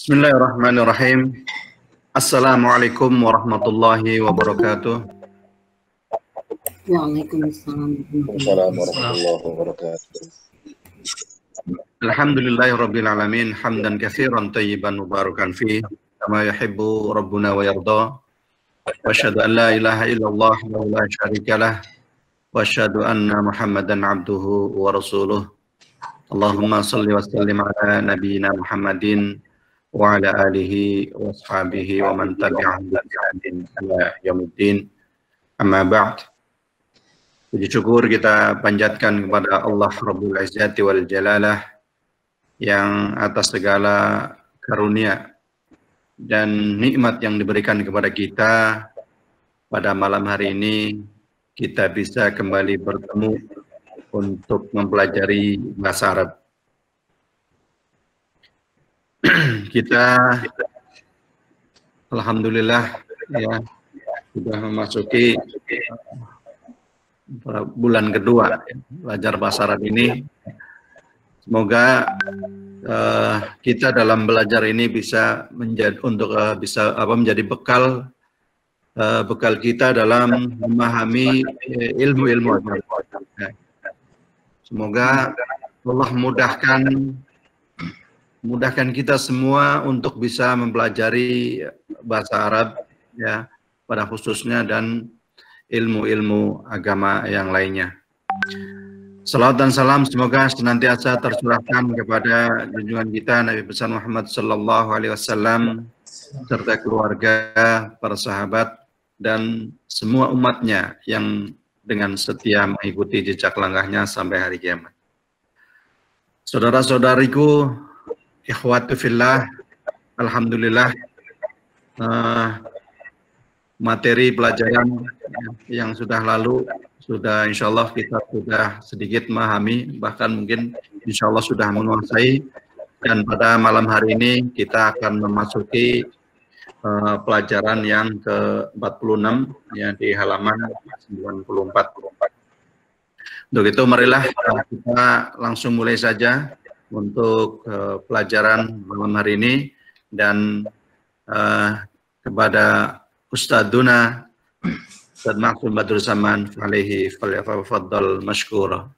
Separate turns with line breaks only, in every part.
Bismillahirrahmanirrahim. Assalamualaikum warahmatullahi wabarakatuh.
Waalaikumsalam
warahmatullahi wabarakatuh.
Alhamdulillahirabbil alamin hamdan katsiran thayyiban mubarakan fi kama yuhibbu rabbuna wa yarda. Wa asyhadu an la ilaha illallah wa la syarikalah wa asyhadu anna Muhammadan abduhu wa rasuluh. Allahumma shalli wa sallim ala nabiyyina Muhammadin wa ala alihi wa ashabihi wa man tabi'ahum bi ihsanin ila yaumiddin. Amma ba'd. Puji syukur kita panjatkan kepada Allah Rabbul Izzati wal Jalalah yang atas segala karunia dan nikmat yang diberikan kepada kita pada malam hari ini, kita bisa kembali bertemu untuk mempelajari bahasa Arab. Kita alhamdulillah ya sudah memasuki bulan kedua belajar bahasa Arab ini. Semoga kita dalam belajar ini bisa menjadi bekal kita dalam memahami ilmu-ilmu agama. Semoga Allah mudahkan kita semua untuk bisa mempelajari bahasa Arab ya pada khususnya dan ilmu-ilmu agama yang lainnya. Salawat dan salam semoga senantiasa tercurahkan kepada junjungan kita Nabi besar Muhammad sallallahu alaihi wasallam serta keluarga, para sahabat dan semua umatnya yang dengan setia mengikuti jejak langkahnya sampai hari kiamat. Saudara-saudariku, ikhwatu fillah, alhamdulillah materi pelajaran yang sudah lalu insya Allah kita sudah sedikit memahami, bahkan mungkin insya Allah sudah menguasai, dan pada malam hari ini kita akan memasuki pelajaran yang ke-46 ya di halaman 94. Untuk itu marilah kita langsung mulai saja untuk pelajaran malam hari ini, dan kepada Ustadzuna Ustadz Ma'sum Badrul Zaman alaihi falyatafaddal mashkura.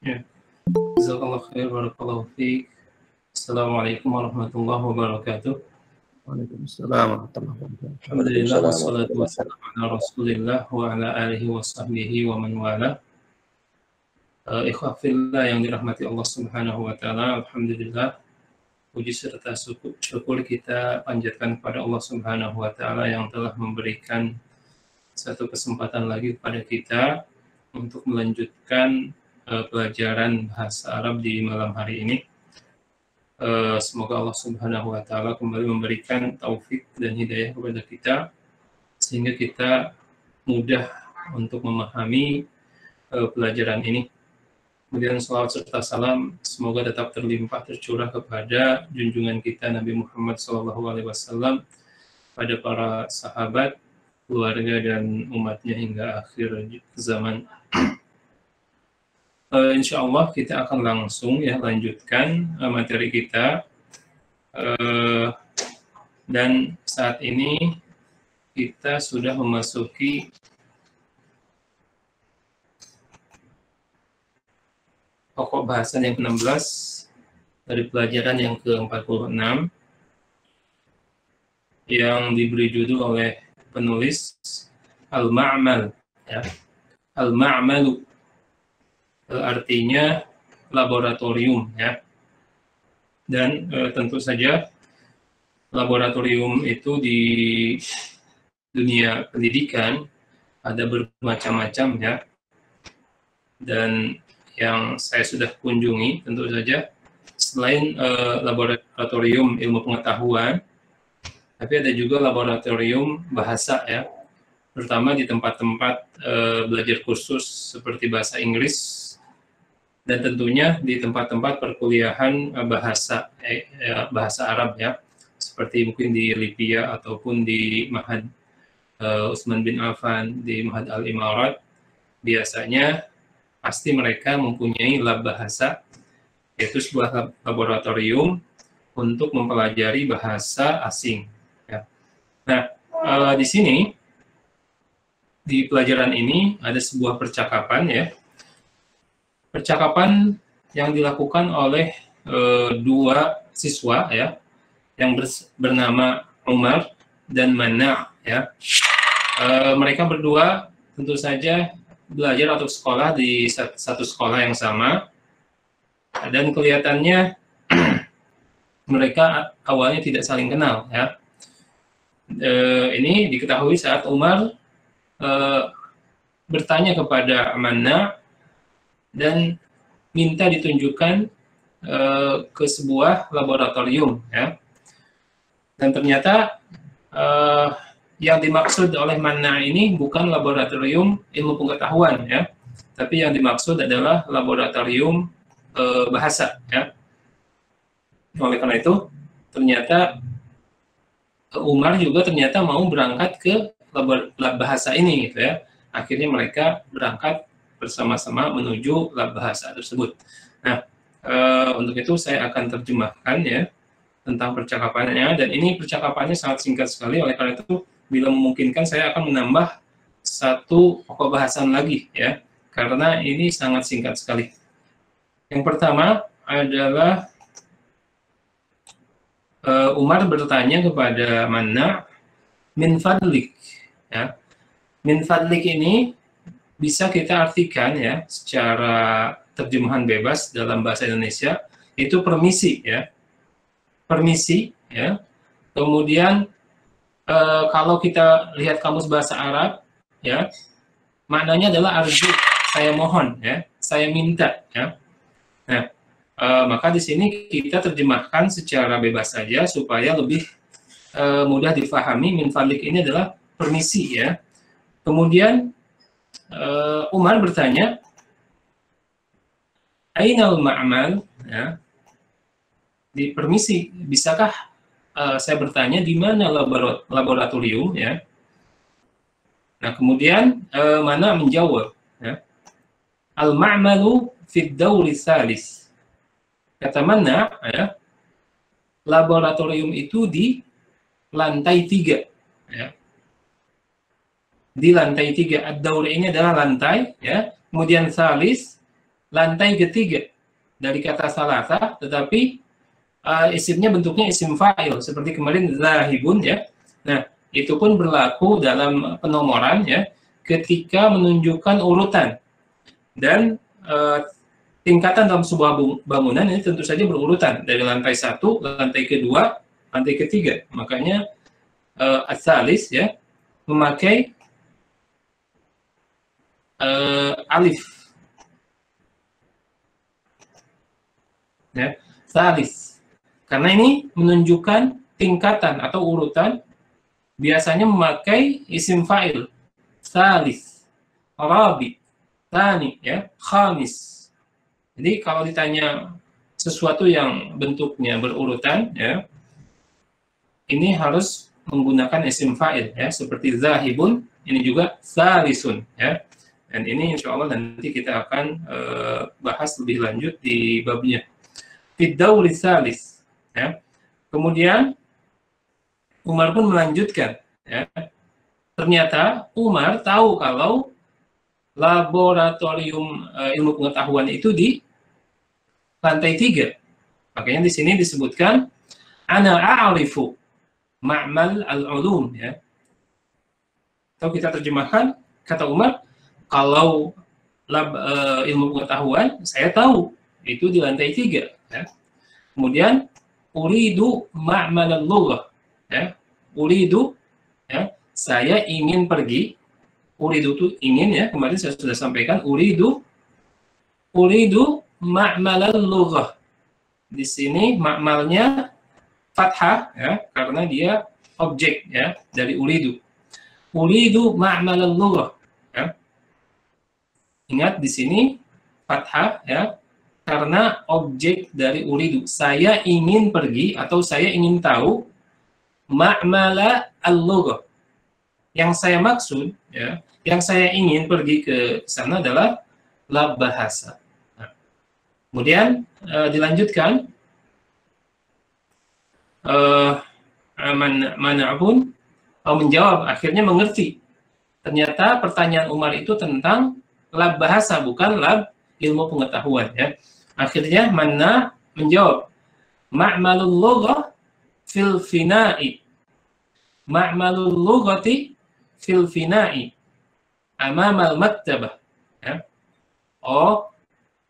Ya. Jazakallahu khair, barakallahu fiik. Assalamualaikum warahmatullahi wabarakatuh.
Waalaikumsalam warahmatullahi wabarakatuh.
Alhamdulillah wassalatu wassalamu ala Rasulillah wa ala alihi wa sahbihi wa man wala. Ikhwah fillah yang dirahmati Allah Subhanahu wa taala, alhamdulillah puji serta syukur kita panjatkan kepada Allah Subhanahu wa taala yang telah memberikan satu kesempatan lagi kepada kita untuk melanjutkan pelajaran bahasa Arab di malam hari ini. Semoga Allah Subhanahu wa taala kembali memberikan taufik dan hidayah kepada kita sehingga kita mudah untuk memahami pelajaran ini. Kemudian salawat serta salam semoga tetap terlimpah tercurah kepada junjungan kita Nabi Muhammad SAW, pada para sahabat, keluarga dan umatnya hingga akhir zaman. Insya Allah kita akan langsung lanjutkan materi kita, dan saat ini kita sudah memasuki pokok bahasan yang ke-16 dari pelajaran yang ke-46 yang diberi judul oleh penulis Al-Ma'mal ya. Al-Ma'malu artinya laboratorium ya. Dan tentu saja laboratorium itu di dunia pendidikan ada bermacam-macam ya. Dan yang saya sudah kunjungi tentu saja selain laboratorium ilmu pengetahuan, tapi ada juga laboratorium bahasa ya, terutama di tempat-tempat belajar kursus seperti bahasa Inggris, dan tentunya di tempat-tempat perkuliahan bahasa Arab ya, seperti mungkin di Libya ataupun di Ma'had Utsman bin Affan, di Ma'had Al-Imarat. Biasanya pasti mereka mempunyai lab bahasa, yaitu sebuah laboratorium untuk mempelajari bahasa asing. Ya. Nah, di sini di pelajaran ini ada sebuah percakapan ya, percakapan yang dilakukan oleh dua siswa ya, yang bernama Umar dan Mana ya. Mereka berdua tentu saja belajar atau sekolah di satu sekolah yang sama, dan kelihatannya mereka awalnya tidak saling kenal ya. Ini diketahui saat Umar bertanya kepada Mana dan minta ditunjukkan ke sebuah laboratorium ya. Dan ternyata yang dimaksud oleh Mana ini bukan laboratorium ilmu pengetahuan ya, tapi yang dimaksud adalah laboratorium bahasa ya. Oleh karena itu ternyata Umar juga ternyata mau berangkat ke lab bahasa ini gitu ya. Akhirnya mereka berangkat bersama-sama menuju lab bahasa tersebut. Nah, untuk itu saya akan terjemahkan ya tentang percakapannya, dan ini percakapannya sangat singkat sekali. Oleh karena itu bila memungkinkan saya akan menambah satu pokok bahasan lagi ya, karena ini sangat singkat sekali. Yang pertama adalah Umar bertanya kepada Mana, min fadlik ya. Min fadlik ini bisa kita artikan ya secara terjemahan bebas dalam bahasa Indonesia itu permisi ya, permisi ya. Kemudian kalau kita lihat kamus bahasa Arab ya, maknanya adalah arju, saya mohon ya, saya minta ya. Nah, maka di sini kita terjemahkan secara bebas saja supaya lebih mudah difahami. Min fadlik ini adalah permisi ya. Kemudian Umar bertanya, ainal ma'mal ya, di permisi, bisakah saya bertanya di mana laboratorium ya. Nah, kemudian Mana menjawab ya, al ma'malu fid dawri tsalis. Kata Mana ya, laboratorium itu di lantai 3 ya. Di lantai 3, ad-daur ini adalah lantai ya. Kemudian salis, lantai ketiga dari kata salasa, tetapi isimnya bentuknya isim fa'il seperti kemarin zahibun ya. Nah, itu pun berlaku dalam penomoran ya, ketika menunjukkan urutan dan tingkatan dalam sebuah bangunan ini tentu saja berurutan dari lantai 1, lantai kedua, lantai ketiga. Makanya as-salis ya memakai alif ya, salis, karena ini menunjukkan tingkatan atau urutan, biasanya memakai isim fa'il salis, rabi, tani ya, khamis. Jadi kalau ditanya sesuatu yang bentuknya berurutan ya, ini harus menggunakan isim fa'il ya, seperti zahibun, ini juga salisun ya. Dan ini insya Allah nanti kita akan bahas lebih lanjut di babnya. Fid-dawri tsalis ya. Kemudian Umar pun melanjutkan ya. Ternyata Umar tahu kalau laboratorium ilmu pengetahuan itu di lantai 3. Makanya di sini disebutkan ana a'rifu ma'mal al-ulum ya. Atau kita terjemahkan, kata Umar, kalau ilmu pengetahuan saya tahu itu di lantai 3 ya. Kemudian uridu ma'mal al-lughah ya. Uridu ya, saya ingin pergi. Uridu itu ingin ya, kemarin saya sudah sampaikan uridu ma'mal al-lughah. Di sini ma'malnya fathah ya, karena dia objek ya dari uridu. Uridu ma'mal al-lughah ya. Ingat di sini fathah ya, karena objek dari uridu. Saya ingin pergi atau saya ingin tahu ma'mala al-lughah. Yang saya maksud ya, yang saya ingin pergi ke sana adalah lab bahasa. Nah, kemudian dilanjutkan mana pun menjawab, akhirnya mengerti. Ternyata pertanyaan Umar itu tentang lab bahasa, bukan lab ilmu pengetahuan, ya. Akhirnya Manna menjawab, ma'malul lughah fil fina'i. Ma'malul lughati fil fina'i amamal maktabah. Ya. Oh,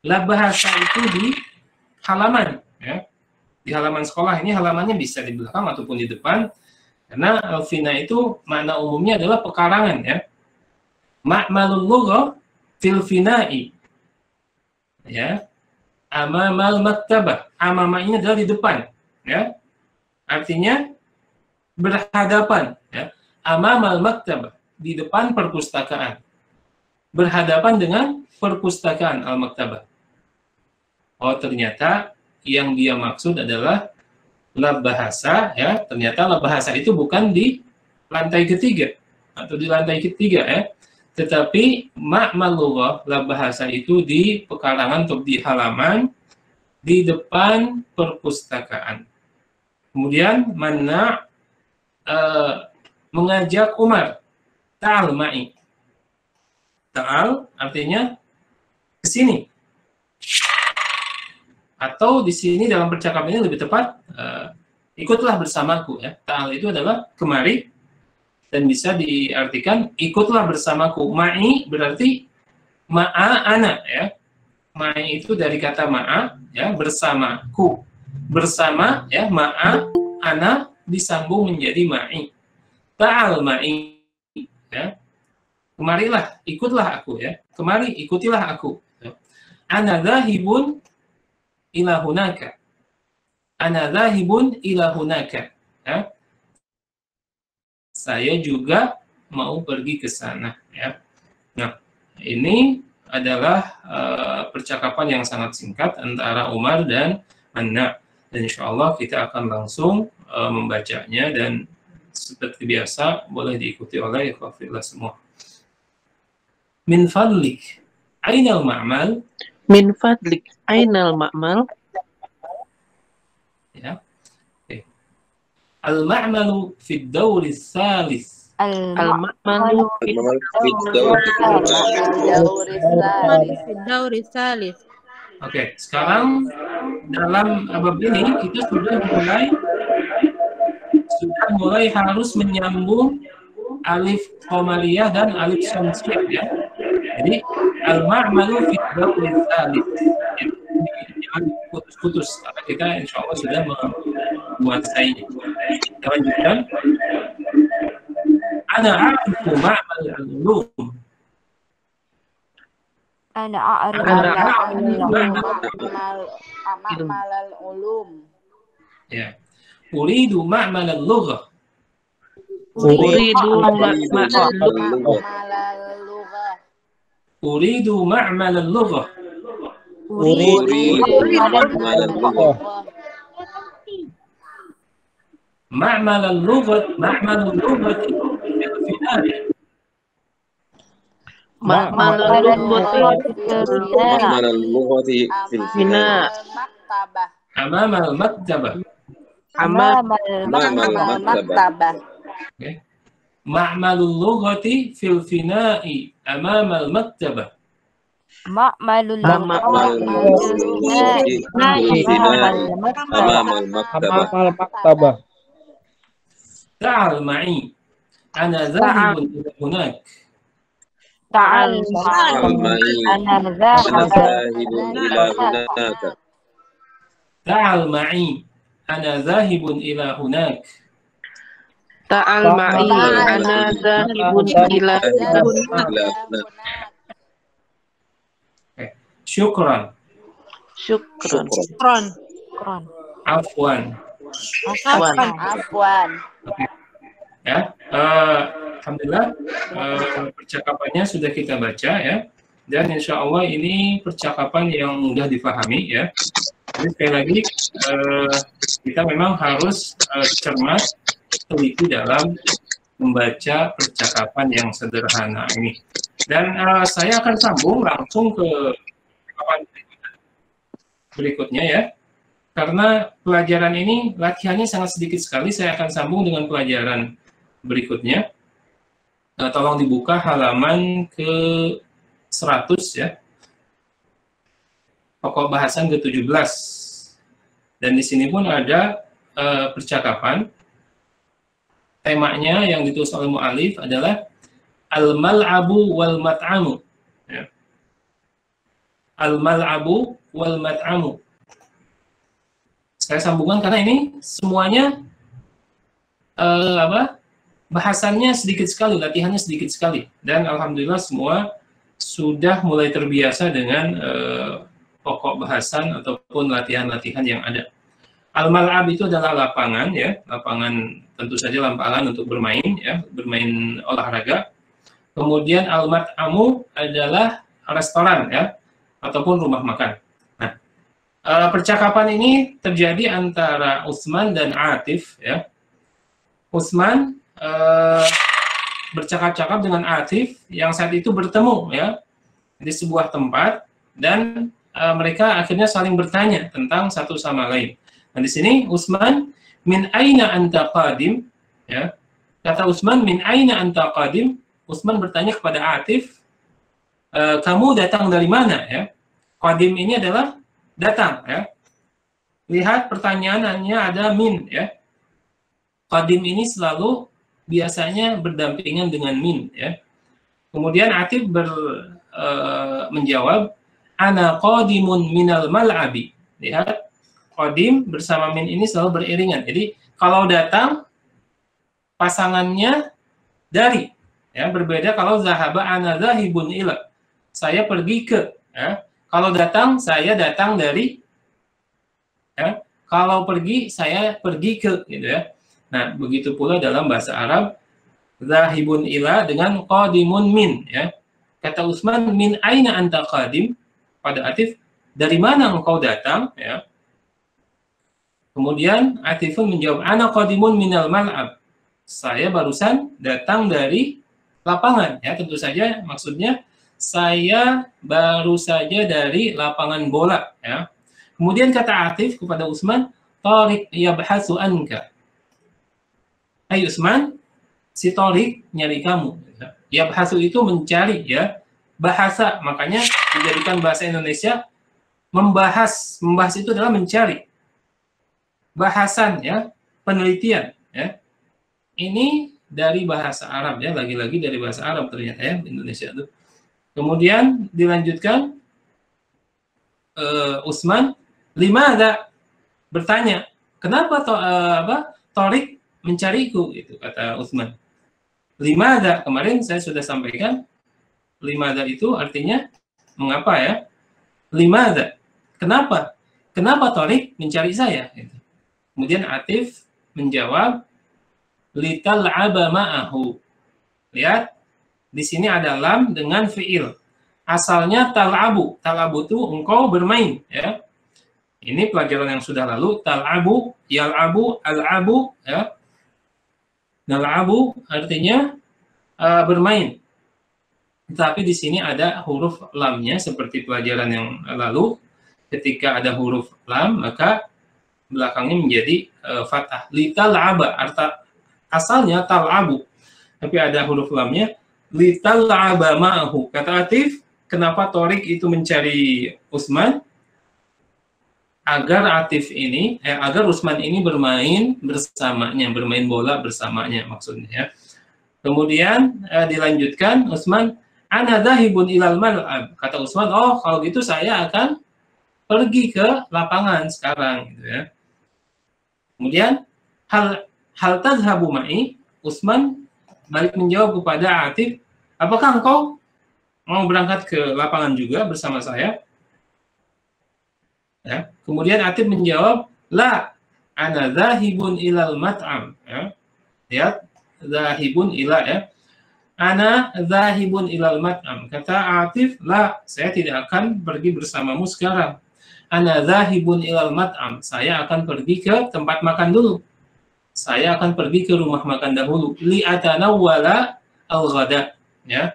lab bahasa itu di halaman, ya. Di halaman sekolah. Ini halamannya bisa di belakang ataupun di depan. Karena al-fina itu makna umumnya adalah pekarangan, ya. Ma'malul lughah fil fina'i. Ya. Amamal maktabah. Amama ini adalah di depan, ya. Artinya berhadapan, ya. Amamal maktabah, di depan perpustakaan. Berhadapan dengan perpustakaan al-maktabah. Oh, ternyata yang dia maksud adalah lab bahasa, ya. Ternyata lab bahasa itu bukan di lantai ketiga atau di lantai ketiga, ya. Tetapi ma'mal lughah, lab bahasa itu di pekarangan atau di halaman di depan perpustakaan. Kemudian Manna mengajak Umar, ta'al ma'i. Ta'al artinya ke sini. Atau di sini dalam percakapan ini lebih tepat, ikutlah bersamaku, ya. Ta'al itu adalah kemari, dan bisa diartikan ikutlah bersamaku. Ma'i berarti ma'a ana, ya. Ma'i itu dari kata ma'a, ya, bersamaku. Bersama, ya, ma'a ana disambung menjadi ma'i. Ta'al ma'i, ya. Kemarilah, ikutlah aku, ya. Kemari, ikutilah aku. Ya. Ana dhahibun ila hunaka. Ana dhahibun ila hunaka. Ya. Saya juga mau pergi ke sana, ya. Nah, ini adalah percakapan yang sangat singkat antara Umar dan Manna. Dan insya Allah kita akan langsung membacanya, dan seperti biasa boleh diikuti oleh ikhwafillah semua. Min fadlik, ainal ma'mal.
Min fadlik, ainal ma'mal.
Ya. Okay. Al-ma'malu fi ad-dawr ats-tsalits.
Al-ma'malu fi ad-dawr ats-tsalits.
Oke, sekarang dalam bab ini kita sudah mulai harus menyambung alif qamariyah dan alif syamsiyah, ya. Jadi al-ma'malu fi ad-dawr ats-tsalits. Jangan putus-putus, karena kita insya Allah sudah menguasai. Kita lanjutkan. Ana a'rifu ma'mal al-ulum.
Ana a'rifu ma'mal al-ulum.
Ya. Uridu ma'mal al-lughah.
Uridu ma'mal
al-lughah.
Uridu ma'mal al-lughah. Ma'mal al-lughah, ma'mal al-lughah
ma'mal
al-lughati fil
Fina.
amam al-maktabah.
Maktabah.
Okay. Ma'mal al-lughati fil fina'i amam al-maktabah.
Ma'malul
maktabah.
Ta'al ma'i. Ana dhahibun ila hunak.
Ta'al
ma'i.
ana
dhahibun ila hunaka.
Ta'al ma'i. Ana dhahibun ila hunak.
Ta'al ma'i ana dhahibun ila hunaka.
Syukran.
Syukran.
Afwan.
Afwan.
Ya, alhamdulillah percakapannya sudah kita baca, ya, dan insya Allah ini percakapan yang mudah dipahami, ya. Jadi sekali lagi kita memang harus cermat, teliti dalam membaca percakapan yang sederhana ini. Dan saya akan sambung langsung ke percakapan berikutnya, ya. karena pelajaran ini latihannya sangat sedikit sekali. Saya akan sambung dengan pelajaran berikutnya. Tolong dibuka halaman ke 100 ya. Pokok bahasan ke-17. Dan di sini pun ada percakapan. Temanya yang ditulis oleh mu'alif adalah al-mal'abu wal mat'amu. Ya. Al-mal'abu wal mat'amu. Saya sambungkan karena ini semuanya bahasannya sedikit sekali, latihannya sedikit sekali, dan alhamdulillah semua sudah mulai terbiasa dengan pokok bahasan ataupun latihan-latihan yang ada. Al-mal'ab itu adalah lapangan ya, lapangan tentu saja lapangan untuk bermain ya, bermain olahraga. Kemudian al-mat'amu adalah restoran ya, ataupun rumah makan. Percakapan ini terjadi antara Utsman dan Atif ya. Utsman bercakap-cakap dengan Atif yang saat itu bertemu ya di sebuah tempat, dan mereka akhirnya saling bertanya tentang satu sama lain. Nah di sini Utsman, min aina anta qadim ya. Kata Utsman, min aina anta qadim. Utsman bertanya kepada Atif, kamu datang dari mana ya? Qadim ini adalah datang ya. Lihat pertanyaannya ada min ya. Qadim ini selalu biasanya berdampingan dengan min ya. Kemudian Atif menjawab, ana qadimun minal mal'abi. Lihat, qadim bersama min ini selalu beriringan. Jadi kalau datang pasangannya dari ya, berbeda kalau zahaba ana zahibun ila. Saya pergi ke ya. Kalau datang, saya datang dari, ya. Kalau pergi, saya pergi ke, gitu ya. Nah, begitu pula dalam bahasa Arab, zahibun ila dengan qadimun min, ya. Kata Utsman, min aina anta qadim, pada Atif, dari mana engkau datang, ya. Kemudian Atifun menjawab, ana qadimun minal mal'ab. Saya barusan datang dari lapangan, ya. Tentu saja maksudnya, saya baru saja dari lapangan bola ya. Kemudian kata Atif kepada Utsman, Tariq yabhasu anka. Hai Utsman, si Tariq nyari kamu. Yabhasu itu mencari ya. Bahasa, makanya dijadikan bahasa Indonesia membahas. Membahas itu adalah mencari. Bahasan ya, penelitian ya. Ini dari bahasa Arab ya, lagi-lagi dari bahasa Arab ternyata ya Indonesia itu. Kemudian dilanjutkan Utsman, limada, bertanya, kenapa Tariq mencariku? Itu kata Utsman. Limada, kemarin saya sudah sampaikan, limada itu artinya mengapa ya? Limada, kenapa? Kenapa Tariq mencari saya? Gitu. Kemudian Atif menjawab, lital'aba ma'ahu. Lihat, di sini ada lam dengan fiil. Asalnya tal'abu. Tal'abu itu engkau bermain. Ya. Ini pelajaran yang sudah lalu. Tal'abu, yal'abu, al'abu. Ya. Nal'abu artinya bermain. Tapi di sini ada huruf lamnya seperti pelajaran yang lalu. Ketika ada huruf lam, maka belakangnya menjadi fathah. Lital'aba. Asalnya tal'abu. Tapi ada huruf lamnya. Lital'aba ma'ahu. Kata Atif, kenapa Tariq itu mencari Utsman? Agar Atif ini, agar Utsman ini bermain bersamanya, bermain bola bersamanya maksudnya. Ya. Kemudian dilanjutkan Utsman, ana dzahibun ilal mal'ab. Kata Utsman, oh kalau gitu saya akan pergi ke lapangan sekarang. Gitu ya. Kemudian hal tadhhabu ma'i, Utsman balik menjawab kepada Atif, apakah engkau mau berangkat ke lapangan juga bersama saya? Ya. Kemudian Atif menjawab, la, ana dzahibun ilal mat'am. Ya. Lihat, dzahibun ila ya. Ana dzahibun ilal mat'am. Kata Atif, la, saya tidak akan pergi bersamamu sekarang. Ana dzahibun ilal mat'am. Saya akan pergi ke tempat makan dulu. Saya akan pergi ke rumah makan dahulu. Li'atanawwala al-ghada. Ya.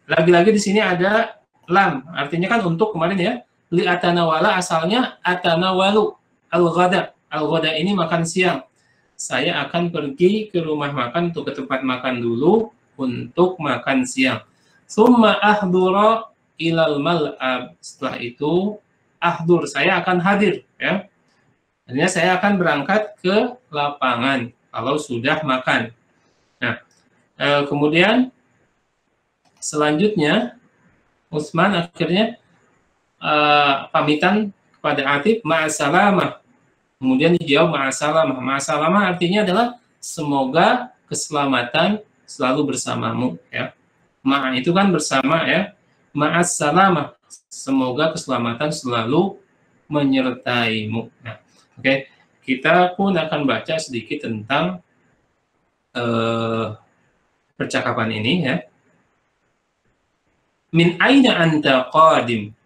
Lagi-lagi di sini ada lam. Artinya kan untuk kemarin ya. Li'atanawwala asalnya atanawalu. al-ghada. Al-ghada ini makan siang. Saya akan pergi ke rumah makan untuk ke tempat makan dulu untuk makan siang. Summa ahdura ilal mal'ab. Setelah itu ahdur, saya akan hadir, ya. Artinya saya akan berangkat ke lapangan kalau sudah makan. Nah, kemudian selanjutnya Utsman akhirnya pamitan kepada Atib, ma'asalamah. Kemudian dijawab ma'asalamah. Ma'asalamah artinya adalah semoga keselamatan selalu bersamamu, ya. Ma' itu kan bersama, ya. Ma'asalamah, semoga keselamatan selalu menyertaimu. Nah, oke, kita pun akan baca sedikit tentang percakapan ini, ya. Min aina anta qadim?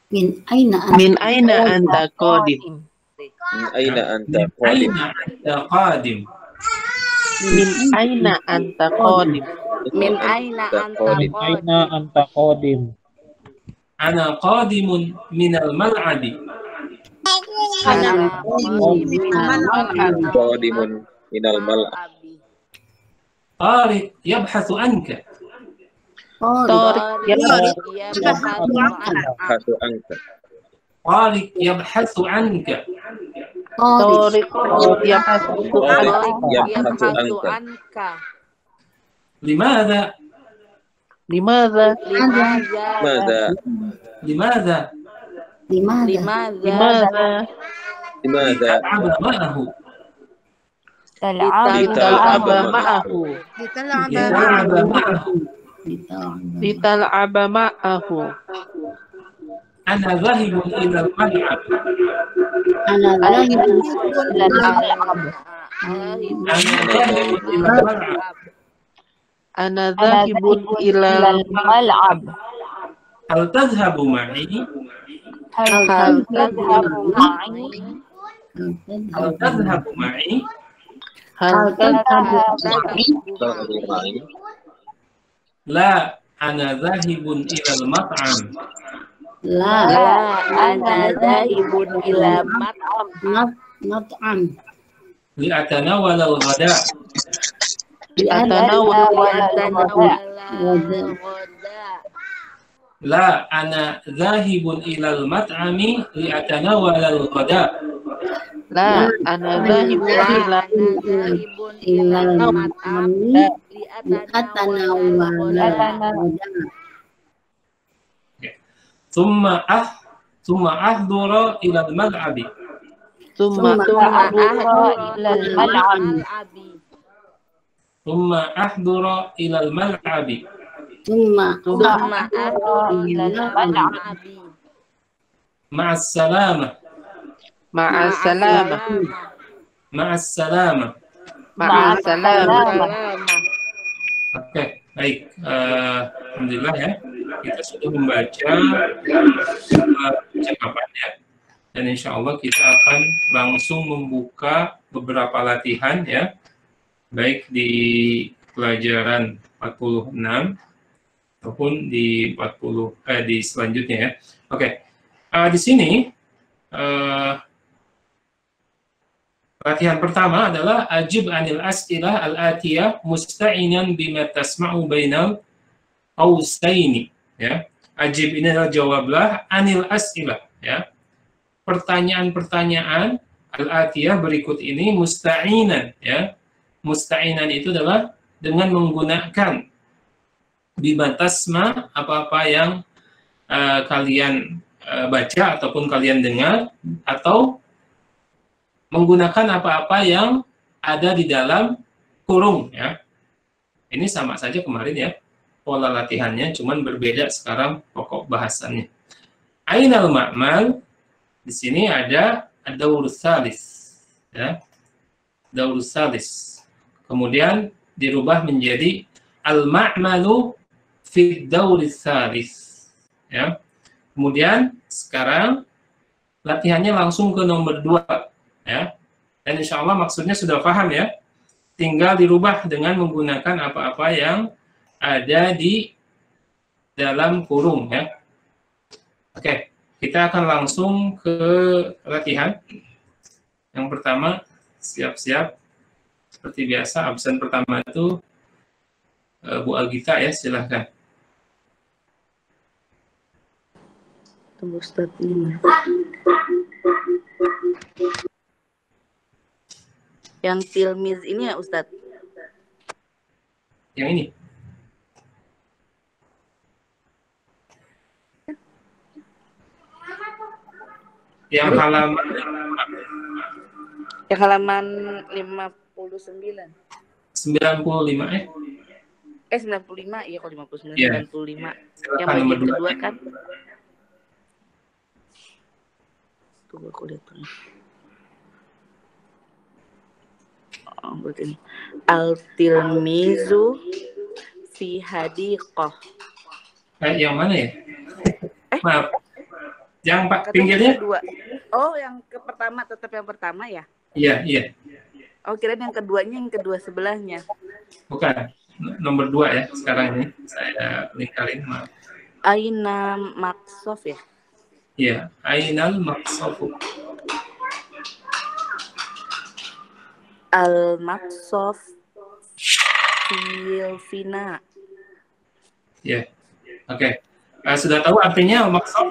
Min aina anta qadim?
Min aina anta
Min
qadim?
aina anta qadim?
Min aina anta qadim?
Min aina anta
Min aina anta qadim?
Ana qadimun minal mal'abi.
Ana
Qadimun minal mal'ab.
Tariq yabhathu anka.
Tariq
Hatu angka.
Tariq yabhathu anka.
Tariq yabhathu
Yabhathu anka.
Limadha?
Limadha?
Mada?
Limadha?
Limadha?
Limadha?
Aba ma'ahu.
Lital'aba ma'ahu.
Yal'aba ma'ahu.
Lital'aba ma'ahu.
Ana dhahibun ila al-mal'ab.
Ana dhahibun ila
Ana dhahibun ila al-mal'ab.
Ana dhahibun ila al-mal'ab.
Hal tadhhabu ma'i?
Hal tadhhabu ma'i?
Hal tadhhabu ma'i?
Hal tadhhabu ma'i?
La, ana dhahibun ila al-mat'am.
ana dhahibun ila
mat'am
Li'atanawala al-ghada. La, ana dhahibun ila al-mat'ami li'atanawala al-ghada.
La, ana dhahibun ila
mat'ami li'atanawala
Thumma ahdura ila al-mal'abi.
Thumma
ahdura ila al-mal'abi. Ma'as-salamah.
Ma'as-salamah.
Ma'as-salamah.
Ma'as-salamah.
Oke, baik. Alhamdulillah, ya. Kita sudah membaca percakapannya. Dan insya Allah kita akan langsung membuka beberapa latihan, ya. Baik di pelajaran 46 ataupun di di selanjutnya, ya. Oke. Di sini latihan pertama adalah ajib anil as'ilah al-atiyah musta'inan bima tasma'u bainal qausaini, ya. Ajib ini adalah jawablah anil as'ilah, ya. Pertanyaan-pertanyaan al-atiyah berikut ini musta'inan, ya. Musta'inan itu adalah dengan menggunakan bima tasma, apa-apa yang kalian baca ataupun kalian dengar, atau menggunakan apa-apa yang ada di dalam kurung, ya. Ini sama saja kemarin, ya. Pola latihannya cuman berbeda sekarang pokok bahasannya. Ainal ma'mal, di sini ada ad-daurus salis, ya. Daurus salis. Kemudian dirubah menjadi al-ma'malu fi dauris salis, ya. Kemudian sekarang latihannya langsung ke nomor 2, ya. Dan insya Allah maksudnya sudah paham, ya. Tinggal dirubah dengan menggunakan apa-apa yang ada di dalam kurung, ya. Oke. Kita akan langsung ke latihan. Yang pertama, siap-siap. Seperti biasa, absen pertama itu Bu Agita ya, silahkan.
Tunggu Ustaz ini. Yang tilmiz ini ya Ustaz?
Yang ini. Yang halaman
Yang halaman 59.
95
95 iya kalau 59
Iya.
95.
Silakan,
Yang bagian
nomor 2.
kedua kan? Tunggu aku lihat dulu. Oh, berarti ini. Al-tilmizu fi hadiqah.
Yang mana ya? Maaf. Yang Pak
Katanya
pinggirnya?
kedua. Oh, yang ke pertama tetap yang pertama ya?
Iya, iya.
Oh, kirain yang keduanya yang kedua sebelahnya.
Bukan. Nomor 2 ya sekarang ini. Saya lingkarin, maaf.
Aina Maksof ya?
Iya, ainal maqsafu.
Al-Maksof Filfina.
Ya. Oke. Sudah tahu artinya al-maqsaf?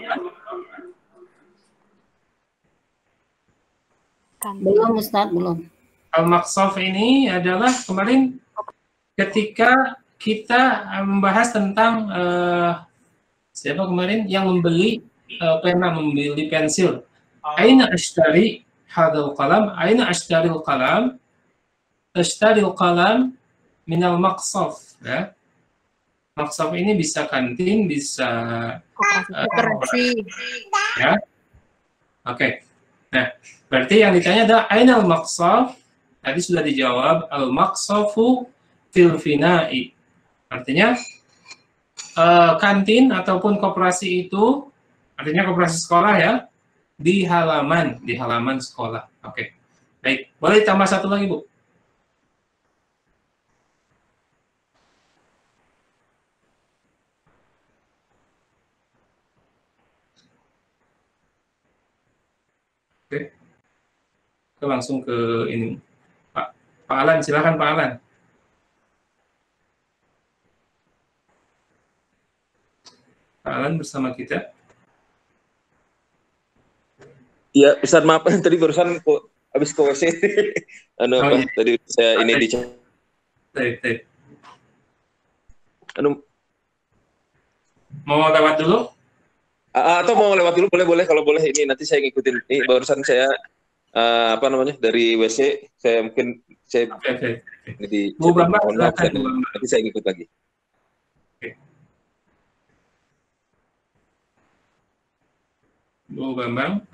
Belum Ustaz, belum.
Al-maqsaf ini adalah kemarin ketika kita membahas tentang siapa kemarin yang membeli pena, membeli pensil. Aina ashtari hadal qalam? Aina ashtari al-qalam? Ashtari al-qalam min al-maqsaf. Ya. Maqsaf ini bisa kantin, bisa
Koperasi.
ya. Oke. Nah, berarti yang ditanya adalah aina al-maqsaf? Tadi sudah dijawab, al-maqsafu fil fina'i. Artinya kantin ataupun koperasi itu artinya koperasi sekolah ya, di halaman sekolah. Oke. Baik, boleh tambah satu lagi, Bu? Oke. Kita langsung ke ini. Pak Alan, silakan Pak Alan. Pak Alan bersama kita.
Ya, Ustaz maaf tadi barusan habis ke WC.
Iya.
Tadi saya ini di
Baik.
mau
lewat dulu?
atau mau lewat dulu boleh kalau boleh ini nanti saya ngikutin. Ini barusan saya dari WC saya mungkin
Oke.
ini di
Bu Bambang,
mohon maaf,
silakan, Bu Bambang.
nanti saya ngikut lagi.
Bu Bambang.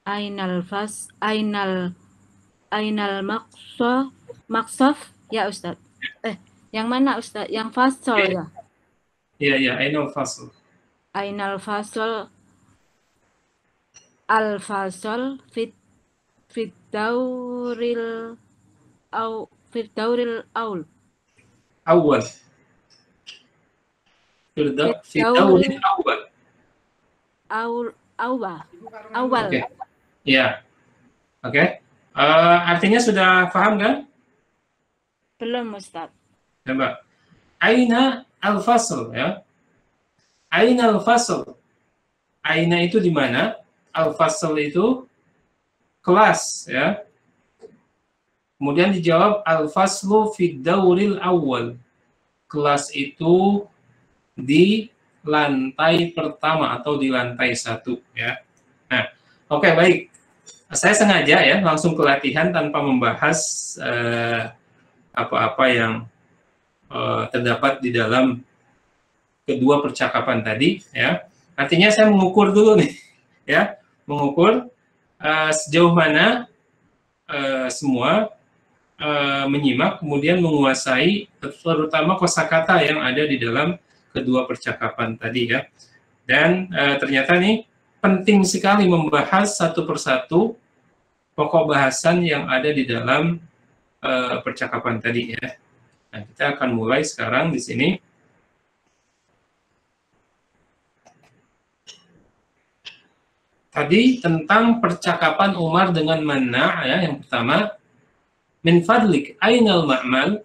Ainal maqsaf ya Ustaz. Yang mana Ustaz? Yang fasal ya?
Iya, ainal fasl.
Ainal fasal al-fasal fit dauril aul.
Awal. Fi dauril awal. Awal. Oke. Ya. Oke. Artinya sudah paham kan?
Belum Ustaz.
Coba. Aina al-fasl ya. Aina al-fasl. Aina itu di mana? Al-fasl itu kelas ya. Kemudian dijawab al-faslu fi dauril awal. Kelas itu di lantai pertama atau di lantai 1 ya. Nah, oke, baik. Saya sengaja ya langsung ke latihan tanpa membahas apa-apa yang terdapat di dalam kedua percakapan tadi ya. Artinya saya mengukur dulu nih ya, mengukur sejauh mana semua menyimak kemudian menguasai terutama kosakata yang ada di dalam kedua percakapan tadi ya. Dan ternyata nih penting sekali membahas satu persatu pokok bahasan yang ada di dalam percakapan tadi ya. Nah, kita akan mulai sekarang di sini. Tadi tentang percakapan Umar dengan Manna, ya, yang pertama, min fadlik ainal ma'mal,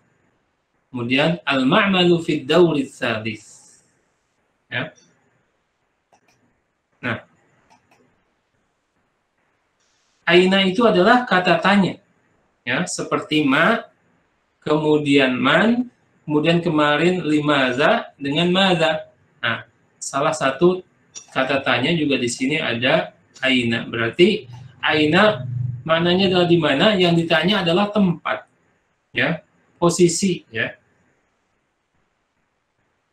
kemudian al-ma'malu fid dawri tsadis. Ya. Nah, aina itu adalah kata tanya, ya, seperti ma, kemudian man, kemudian kemarin limaza dengan maza. Nah, salah satu kata tanya juga di sini ada aina. Berarti aina maknanya adalah di mana, yang ditanya adalah tempat, ya, posisi, ya.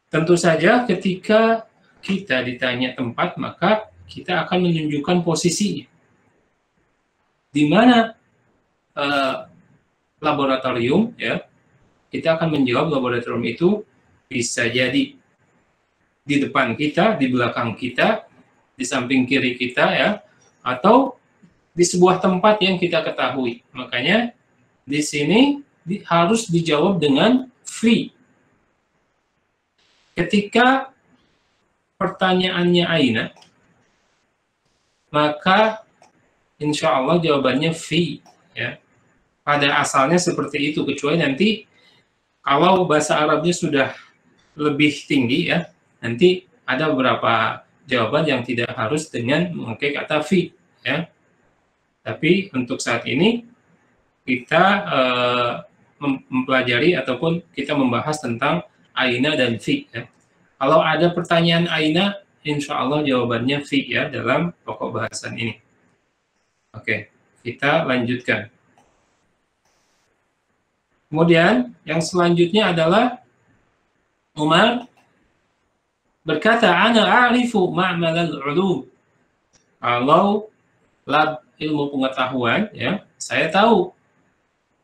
Tentu saja ketika kita ditanya tempat, maka kita akan menunjukkan posisinya. Di mana laboratorium, ya, kita akan menjawab laboratorium itu bisa jadi di depan kita, di belakang kita, di samping kiri kita, ya, atau di sebuah tempat yang kita ketahui. Makanya di sini harus dijawab dengan fi. Ketika pertanyaannya aina, maka insya Allah jawabannya fi, ya. Pada asalnya seperti itu, kecuali nanti kalau bahasa Arabnya sudah lebih tinggi, ya, nanti ada beberapa jawaban yang tidak harus dengan memakai kata fi, ya. Tapi untuk saat ini kita mempelajari ataupun kita membahas tentang aina dan fi, ya. Kalau ada pertanyaan aina, insya Allah jawabannya fi, ya, dalam pokok bahasan ini. Oke, kita lanjutkan. Kemudian yang selanjutnya adalah Umar berkata, ana a'rifu ma'malal ulum. Kalau lab ilmu pengetahuan, ya, saya tahu.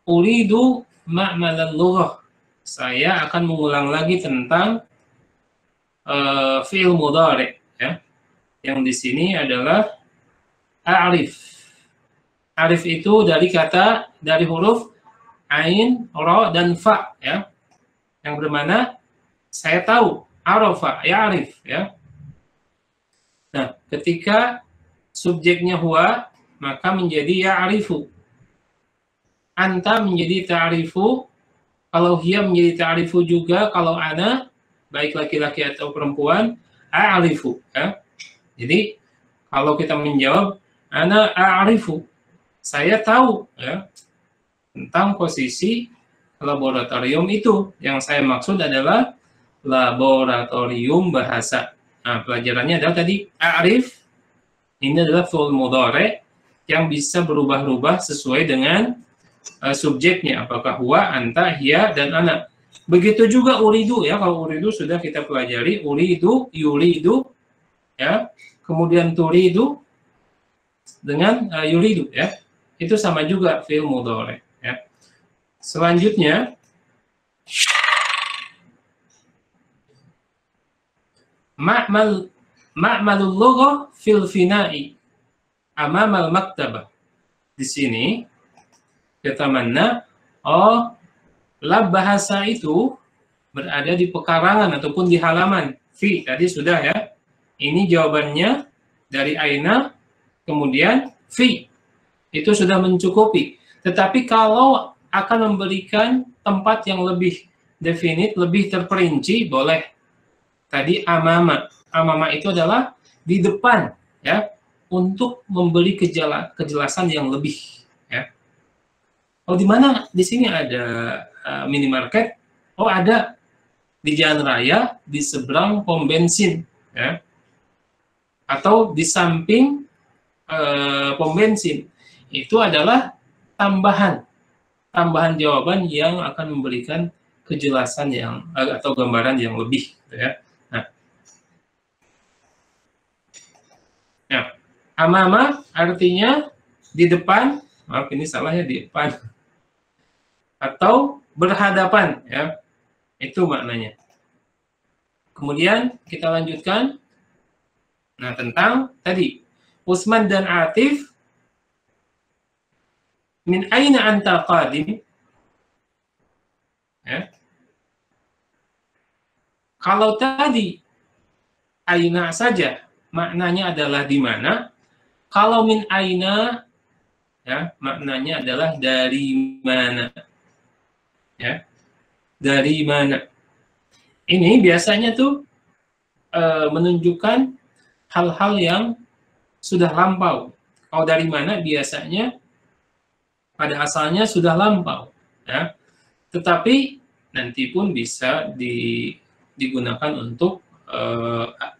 Uridu ma'malal lughah. Saya akan mengulang lagi tentang fi'il mudhari', ya. Yang di sini adalah a'rif. Arif itu dari huruf ain, ra, dan fa, ya, yang bermana saya tahu, arafa, ya'rif, ya. Nah, ketika subjeknya huwa, maka menjadi ya'rifu. Anta menjadi ta'rifu, kalau hiya menjadi ta'rifu juga, kalau ana, baik laki-laki atau perempuan, a'rifu, ya. Jadi, kalau kita menjawab, ana a'rifu, saya tahu, ya, tentang posisi laboratorium itu. Yang saya maksud adalah laboratorium bahasa. Nah, pelajarannya adalah tadi a'rif, ini adalah fi'il mudhari' yang bisa berubah-ubah sesuai dengan subjeknya, apakah huwa, anta, hiya, dan ana. Begitu juga uridu, ya. Kalau uridu sudah kita pelajari, uridu, yuridu, ya. Kemudian turidu dengan yuridu, ya. Itu sama juga fi'il mudhari'. Selanjutnya, ma'malul lughah fil fina'i amamal maktabah. Di sini kata Manna, lab bahasa itu berada di pekarangan ataupun di halaman. Fi tadi sudah, ya. Ini jawabannya dari aina, kemudian fi. Itu sudah mencukupi. Tetapi kalau akan memberikan tempat yang lebih definit, lebih terperinci, boleh. Tadi amama. Amama itu adalah di depan, ya, untuk memberi kejelasan yang lebih, ya. Oh, di mana? Di sini ada minimarket. Oh, ada di jalan raya, di seberang pom bensin, ya. Atau di samping pom bensin. Itu adalah tambahan jawaban yang akan memberikan kejelasan yang atau gambaran yang lebih, ya. Nah, amama artinya di depan, maaf ini salah, ya, di depan atau berhadapan, ya. Itu maknanya. Kemudian kita lanjutkan. Nah, tentang tadi Utsman dan Atif, min aina anta qadim, ya. Kalau tadi aina saja maknanya adalah di mana, kalau min aina ya maknanya adalah dari mana. Ya. Dari mana. Ini biasanya tuh menunjukkan hal-hal yang sudah lampau. Kalau dari mana biasanya pada asalnya sudah lampau, ya. Tetapi nanti pun bisa digunakan untuk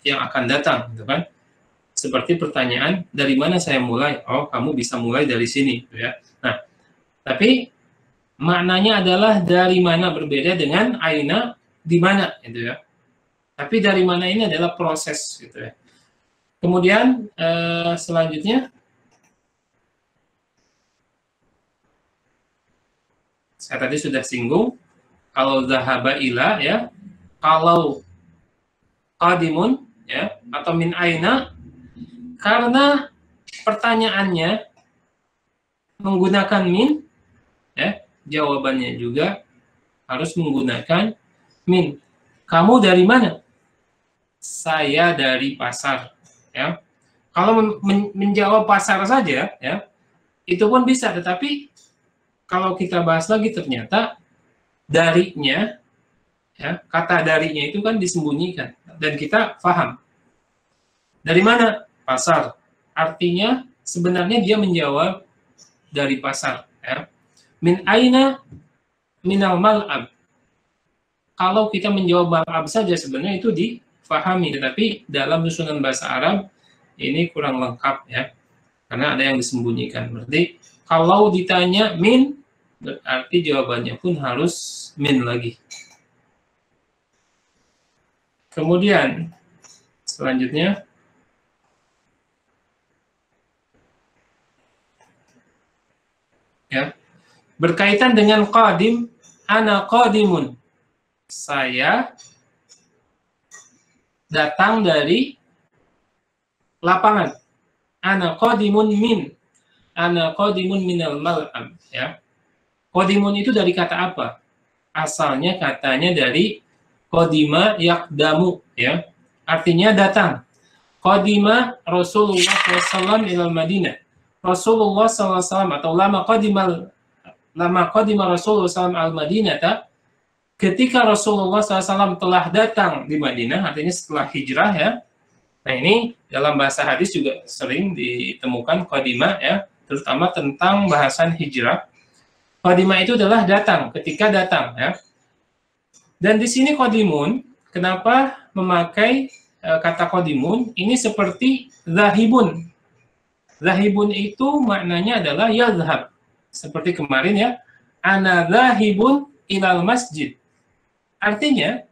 yang akan datang, gitu kan? Seperti pertanyaan, dari mana saya mulai? Oh, kamu bisa mulai dari sini, gitu ya. Nah, tapi maknanya adalah dari mana, berbeda dengan aina di mana, gitu ya. Tapi dari mana ini adalah proses, gitu ya. Kemudian selanjutnya saya tadi sudah singgung kalau zahaba ila ya, kalau qadimun ya atau min aina, karena pertanyaannya menggunakan min ya, jawabannya juga harus menggunakan min. Kamu dari mana? Saya dari pasar, ya. Kalau menjawab pasar saja, ya, itu pun bisa. Tetapi kalau kita bahas lagi ternyata darinya, ya, kata darinya itu kan disembunyikan dan kita paham. Dari mana? Pasar. Artinya sebenarnya dia menjawab dari pasar, ya. Min aina minal mal'ab. Kalau kita menjawab mal'ab saja sebenarnya itu difahami, tetapi dalam susunan bahasa Arab ini kurang lengkap ya, karena ada yang disembunyikan. Berarti kalau ditanya min, berarti jawabannya pun harus min lagi. Kemudian selanjutnya ya, berkaitan dengan qadim, ana qadimun. Saya datang dari lapangan. Ana qadimun min. Ana qadimun minal mal'am, ya. Qadimun itu dari kata apa? Asalnya katanya dari qadima yaqdamu, ya. Artinya datang. Qadima Rasulullah SAW ilal Madinah. Rasulullah SAW atau lama qadima Rasulullah SAW al-Madinah, ketika Rasulullah SAW telah datang di Madinah, artinya setelah hijrah ya. Nah ini dalam bahasa hadis juga sering ditemukan qadimah ya, terutama tentang bahasan hijrah. Qadimah itu adalah datang, ketika datang ya. Dan di sini qadimun, kenapa memakai kata qadimun? Ini seperti zahibun. Zahibun itu maknanya adalah yazhab. Seperti kemarin ya, ana zahibun ilal masjid. Artinya,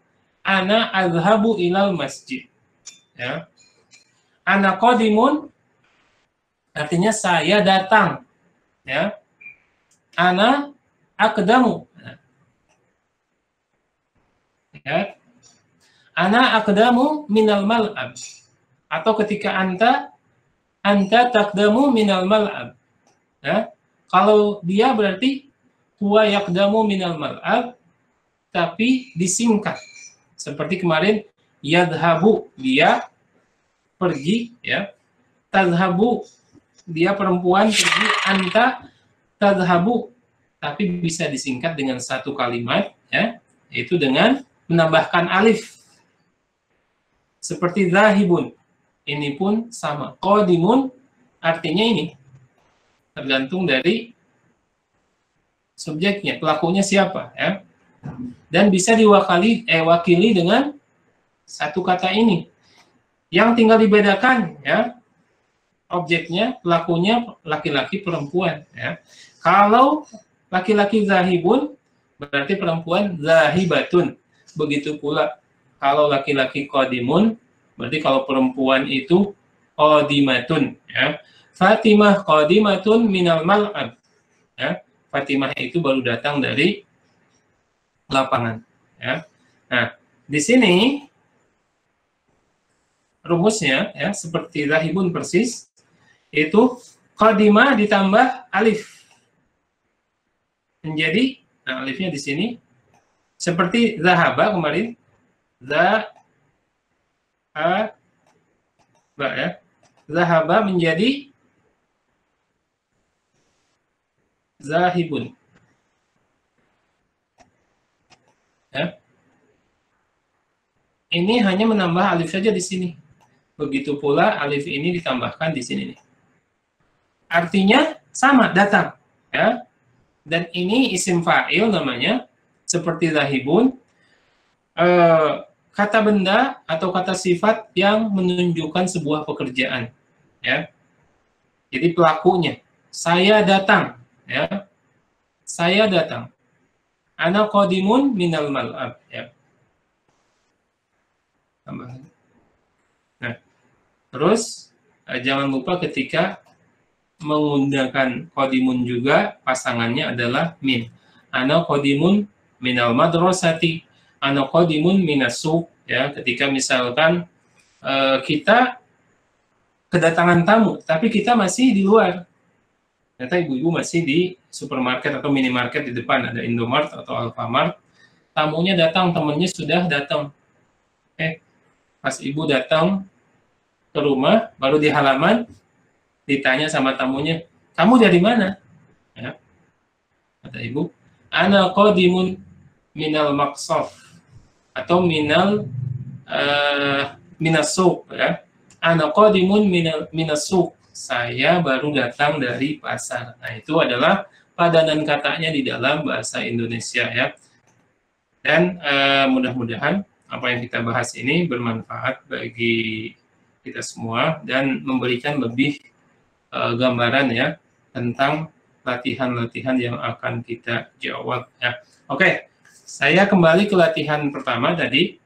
ana azhabu ilal masjid. Ya. Ana qadimun, artinya saya datang. Ya. Ana aqdamu. Ya. Ana aqdamu minal mal'ab. Atau ketika anta taqdamu minal mal'ab. Ya. Kalau dia berarti huwa yaqdamu minal mal'ab, tapi disingkat. Seperti kemarin, yadhabu, dia pergi, ya. Tadhabu, dia perempuan pergi. Anta tadhabu, tapi bisa disingkat dengan satu kalimat, ya, yaitu dengan menambahkan alif. Seperti zahibun, ini pun sama. Qadimun, artinya ini, tergantung dari subjeknya, pelakunya siapa, ya. Dan bisa wakili dengan satu kata ini. Yang tinggal dibedakan ya, objeknya, pelakunya laki-laki perempuan ya. Kalau laki-laki zahibun berarti perempuan zahibatun. Begitu pula kalau laki-laki qadimun berarti kalau perempuan itu qadimatun ya. Fatimah qadimatun minal mal'ab. Ya. Fatimah itu baru datang dari lapangan ya. Nah, di sini rumusnya ya seperti zahibun persis, itu qadimah ditambah alif. Menjadi nah alifnya di sini seperti zahaba kemarin. Zahaba ya. Zahaba menjadi zahibun. Ya. Ini hanya menambah alif saja di sini. Begitu pula alif ini ditambahkan di sini nih. Artinya sama, datang, ya. Dan ini isim fa'il namanya, seperti zahibun, kata benda atau kata sifat yang menunjukkan sebuah pekerjaan, ya. Jadi pelakunya, saya datang, ya. Saya datang. Ana qadimun minal mal'ab, ya. Nah, terus jangan lupa ketika menggunakan qadimun juga pasangannya adalah min. Ana qadimun minal madrasati, ana qadimun minas suq, ya. Ketika misalkan kita kedatangan tamu tapi kita masih di luar. Ternyata ibu-ibu masih di supermarket atau minimarket, di depan ada Indomart atau Alfamart. Tamunya datang, temannya sudah datang. Pas ibu datang ke rumah, baru di halaman, ditanya sama tamunya, kamu dari mana? Ya. Kata ibu, ana qadimun minal maqsaf, atau minas suq, ya. Ana qadimun minas suq, saya baru datang dari pasar. Nah, itu adalah padanan katanya di dalam bahasa Indonesia, ya. Dan mudah-mudahan apa yang kita bahas ini bermanfaat bagi kita semua dan memberikan lebih gambaran, ya, tentang latihan-latihan yang akan kita jawab, ya. Oke, saya kembali ke latihan pertama tadi.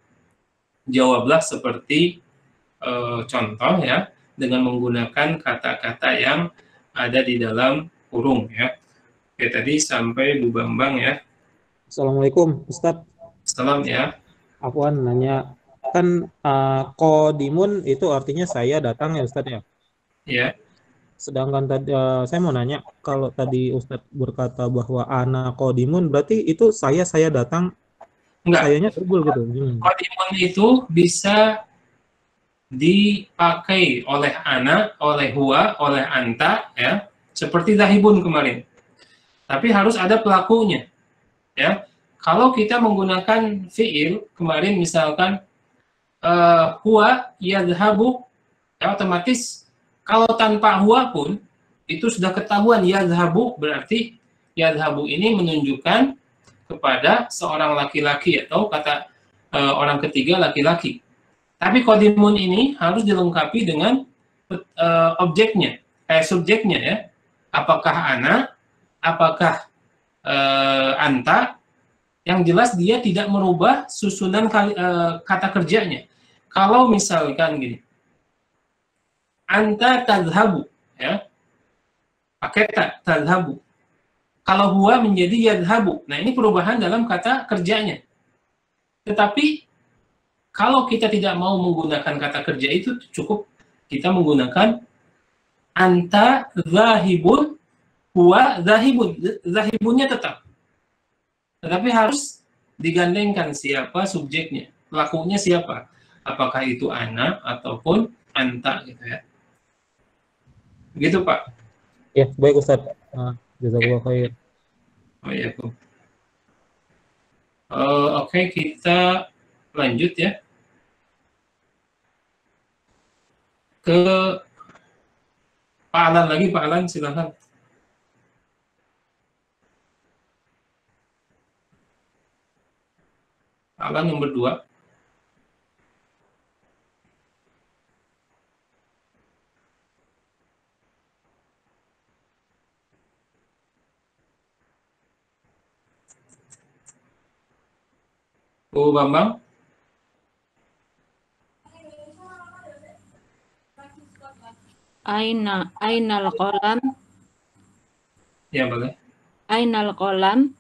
Jawablah seperti contoh, ya, dengan menggunakan kata-kata yang ada di dalam kurung, ya. Oke, tadi sampai Bu Bambang, ya.
Assalamualaikum, Ustadz.
Salam, ya.
Afwan nanya, kan qadimun itu artinya saya datang ya Ustadz, ya?
Ya.
Sedangkan tadi saya mau nanya, kalau tadi Ustadz berkata bahwa ana qadimun, berarti itu saya datang,
enggak,
sayanya terbul gitu.
Qadimun itu bisa dipakai oleh ana, oleh huwa, oleh anta, ya, seperti zahibun kemarin. Tapi harus ada pelakunya, ya. Kalau kita menggunakan fiil kemarin, misalkan huwa yadhabu, ya, otomatis kalau tanpa huwa pun itu sudah ketahuan yadhabu, berarti yadhabu ini menunjukkan kepada seorang laki-laki atau kata orang ketiga laki-laki. Tapi qadimun ini harus dilengkapi dengan objeknya, subjeknya, ya. Apakah ana, apakah anta. Yang jelas dia tidak merubah susunan kata kerjanya. Kalau misalkan gini, anta tadhabu, ya, pakai tadhabu. Kalau huwa menjadi yadhabu. Nah, ini perubahan dalam kata kerjanya. Tetapi kalau kita tidak mau menggunakan kata kerja itu, cukup kita menggunakan anta zahibun, huwa zahibun. Zahibunnya tetap. Tetapi harus digandengkan siapa subjeknya, pelakunya siapa, apakah itu ana ataupun anta, gitu, ya. Begitu, Pak.
Ya, baik Ustaz. Jazakallah khair.
Oh, iya, oke, kita lanjut, ya, ke Pak Alan lagi. Pak Alan, silakan. Alan nomor 2. Bu Bambang.
Ainal qalam.
Ya, boleh.
Ainal qalam.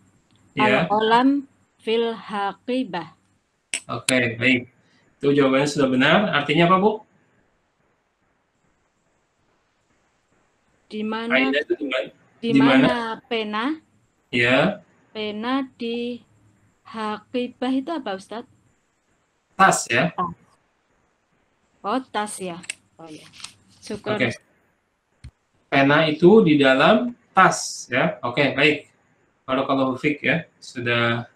Ya.
Al-qalam fil haqibah.
Oke, baik. Itu jawabannya sudah benar. Artinya apa, Bu?
Di mana pena?
Ya.
Pena di haqibah itu apa, Ustadz?
Tas ya.
Oh, tas ya. Oh ya. Syukur.
Oke. Pena itu di dalam tas ya. Oke, baik. Barakallahu fiik ya. Sudah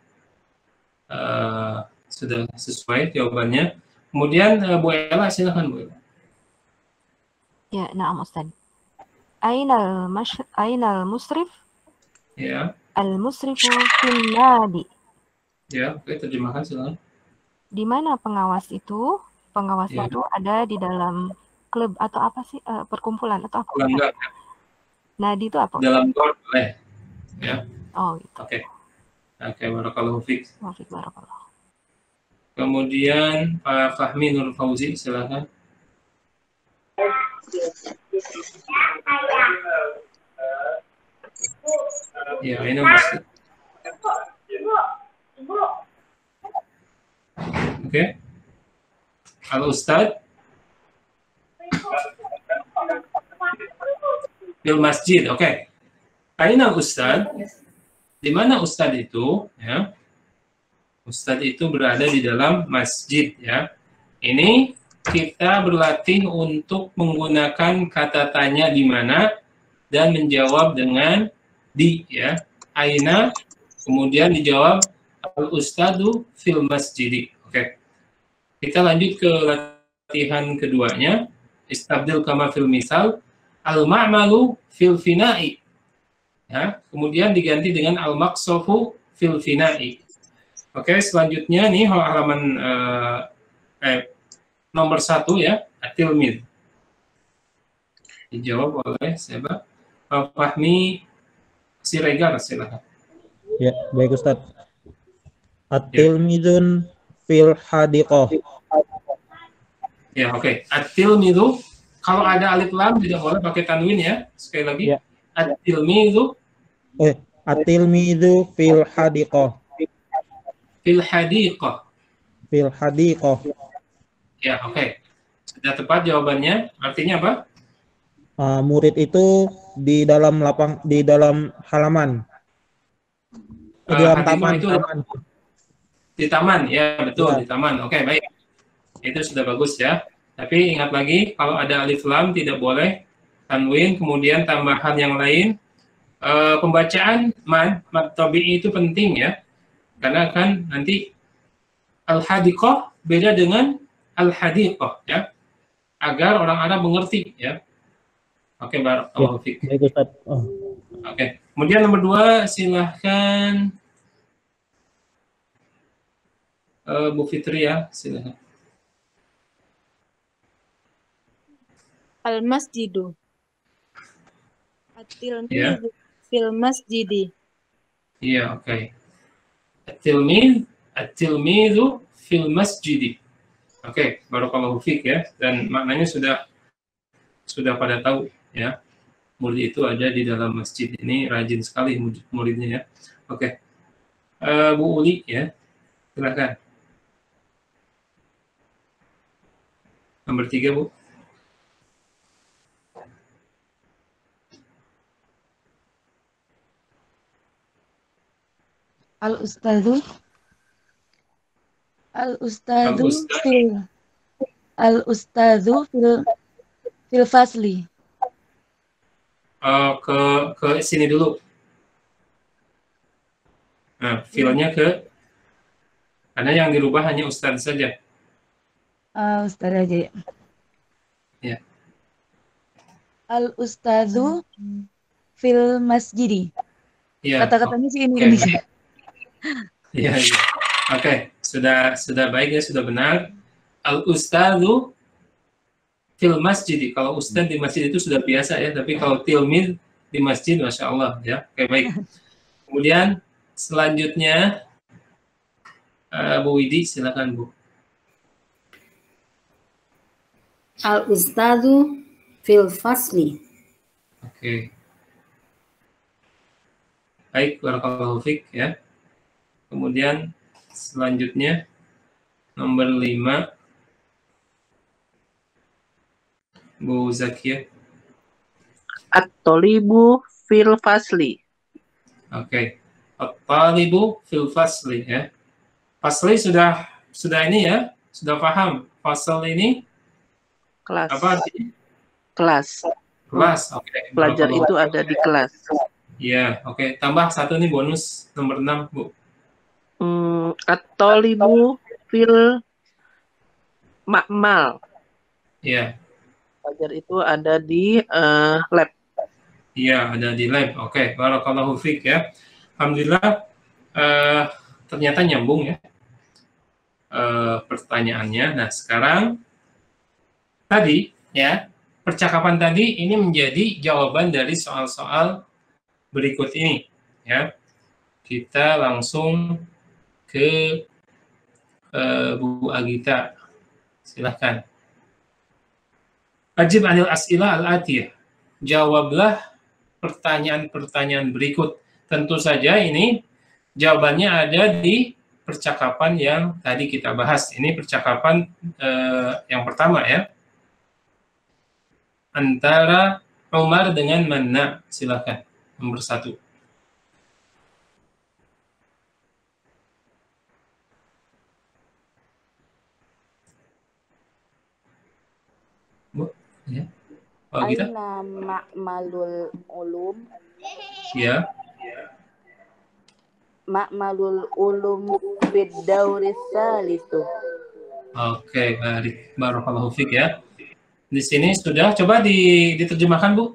sesuai jawabannya. Kemudian Bu Ella, silakan Bu Ella.
Ya, na'am Ustaz. Ainal musrif?
Ya.
Al-musrifu fil nadi.
Ya, oke, terjemahkan silakan.
Di mana pengawas itu? Pengawas
Ya.
itu ada di dalam klub atau apa sih? Perkumpulan atau apa?
Enggak.
Nadi itu apa?
Dalam gor boleh. Ya.
Oh, gitu.
Oke. Oke, barakallahu fiik.
Wafik barakallah.
Kemudian Pak Fahmi Nur Fauzi, silakan. Ya, ini Mas. Oke. Halo Ustaz. Di masjid, oke. Aina Ustaz? Di mana Ustaz itu? Ya. Ustaz itu berada di dalam masjid, ya. Ini kita berlatih untuk menggunakan kata tanya di mana dan menjawab dengan di, ya. Aina, kemudian dijawab al-ustadu fil masjid. Oke. Kita lanjut ke latihan keduanya. Istabdil kama fil misal, al-ma'malu fil fina'i. Ya, kemudian diganti dengan al-maqsofu fil fina'i. Oke, selanjutnya nih halaman nomor 1 ya, at-tilmid. Dijawab oleh siapa? Pak Fahmi Siregar, silakan.
Ya, baik Ustaz. At-tilmidun fil hadiqah.
Ya, oke. At-tilmidu, kalau ada alif lam tidak boleh pakai tanwin ya. Sekali lagi.
Ya.
At-tilmidu.
At-tilmidu fil hadiqah.
Fil hadiqah.
Fil hadiqah.
Ya, oke. Sudah tepat jawabannya. Artinya apa?
Murid itu di dalam halaman. Di dalam taman.
Itu di taman, ya betul,
Ya.
di taman. Oke, baik. Itu sudah bagus ya. Tapi ingat lagi, kalau ada alif lam tidak boleh tanwin, kemudian tambahan yang lain. Pembacaan mad tabi'i itu penting ya. Karena kan nanti al-hadiqah beda dengan al-hadiqah ya. Agar orang Arab mengerti ya. Oke, barakallahu fiik.
Baik Ustaz.
Oke. Kemudian nomor 2 silahkan Bu Fitri ya, silahkan.
Al-masjidu. At-tilmidu
Ya.
fil masjidi.
Iya, oke. At-tilmidu fil masjidi. Oke, barakallahu fiik ya. Dan maknanya sudah pada tahu ya. Murid itu ada di dalam masjid. Ini rajin sekali muridnya ya. Oke. Bu Uli ya. Silakan. Nomor 3, Bu.
Al-ustadzu fil fasli.
Ke sini dulu. Nah, filenya ke, karena yang dirubah hanya ustadz saja.
Ustadz aja ya.
Ya.
Al-ustadzu fil masjidi.
Ya.
Kata-katanya sih ini
Okay.
Indonesia.
Iya, iya. Oke, sudah baik ya, sudah benar. Al-ustadzu fil masjid. Kalau ustadz di masjid itu sudah biasa ya, tapi kalau tilmid di masjid, masya Allah ya. Oke, baik. Kemudian selanjutnya Bu Widi, silakan Bu.
Al-ustadzu fil fasli.
Oke. Baik, barakallahu fiik ya. Kemudian selanjutnya nomor 5 Bu Zakia.
At-tolibu fil fasli.
Oke. At-talibu fil fasli ya. Fasli sudah ini ya. Sudah paham? Fasal ini
Kelas.
apa artinya?
Kelas.
Kelas. Oke.
Pelajar itu ada di kelas.
Iya, oke. Tambah satu nih bonus nomor 6, Bu.
At-tolibu fil ma'mal.
Iya.
Pelajar itu ada di lab.
Iya, ada di lab. Oke, barakallahu fiik ya. Alhamdulillah ternyata nyambung ya pertanyaannya. Nah, sekarang tadi ya, percakapan tadi ini menjadi jawaban dari soal-soal berikut ini ya. Kita langsung ke Bu Agita. Silahkan. Ajib anil as'ilah al-atiyah. Jawablah pertanyaan-pertanyaan berikut. Tentu saja ini jawabannya ada di percakapan yang tadi kita bahas. Ini percakapan yang pertama ya. Antara Umar dengan Manna. Silakan. Nomor 1. Bu, ya. Oh, kita?
Aina ma'malul ulum.
Ya.
Ma'malul ulum bid-dauris salisu.
Oke, baik. Barakallahu fiik ya. Di sini sudah, coba diterjemahkan, Bu.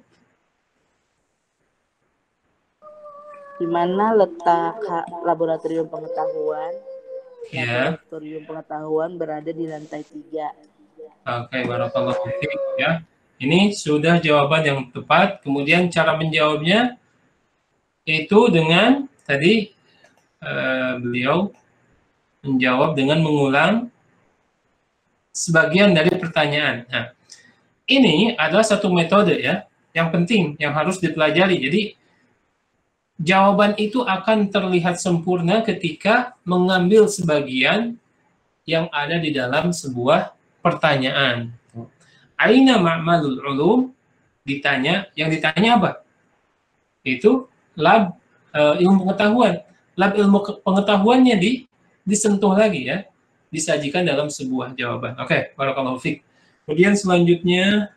Di mana letak laboratorium pengetahuan?
Ya.
Laboratorium pengetahuan berada di lantai 3.
Oke, barakallahu fiik ya. Ini sudah jawaban yang tepat. Kemudian cara menjawabnya itu dengan tadi beliau menjawab dengan mengulang sebagian dari pertanyaan. Nah, ini adalah satu metode ya, yang penting, yang harus dipelajari. Jadi, jawaban itu akan terlihat sempurna ketika mengambil sebagian yang ada di dalam sebuah pertanyaan. Aina ma'malul ulum, ditanya, yang ditanya apa? Itu lab ilmu pengetahuan. Lab ilmu pengetahuannya disentuh lagi ya, disajikan dalam sebuah jawaban. Oke, barakallahu fiik. Kemudian selanjutnya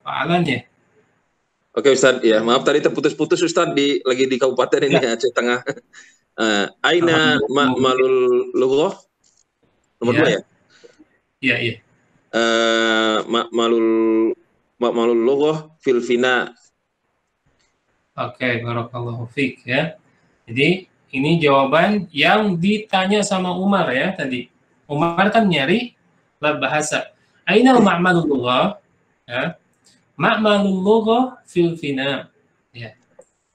Pak Alan ya.
Oke Ustaz, ya maaf tadi terputus-putus Ustaz lagi di kabupaten ini Aceh Tengah. Aina ma'malul lughah nomor 2 ya?
Iya, iya.
Ma'malul lughah fil fina.
Oke, barakallahu fiik ya. Jadi ini jawaban yang ditanya sama Umar ya tadi. Umar kan nyari lab bahasa. Aina ma'malul lughah? Ya. Ma'malul lughah fil fina. Ya.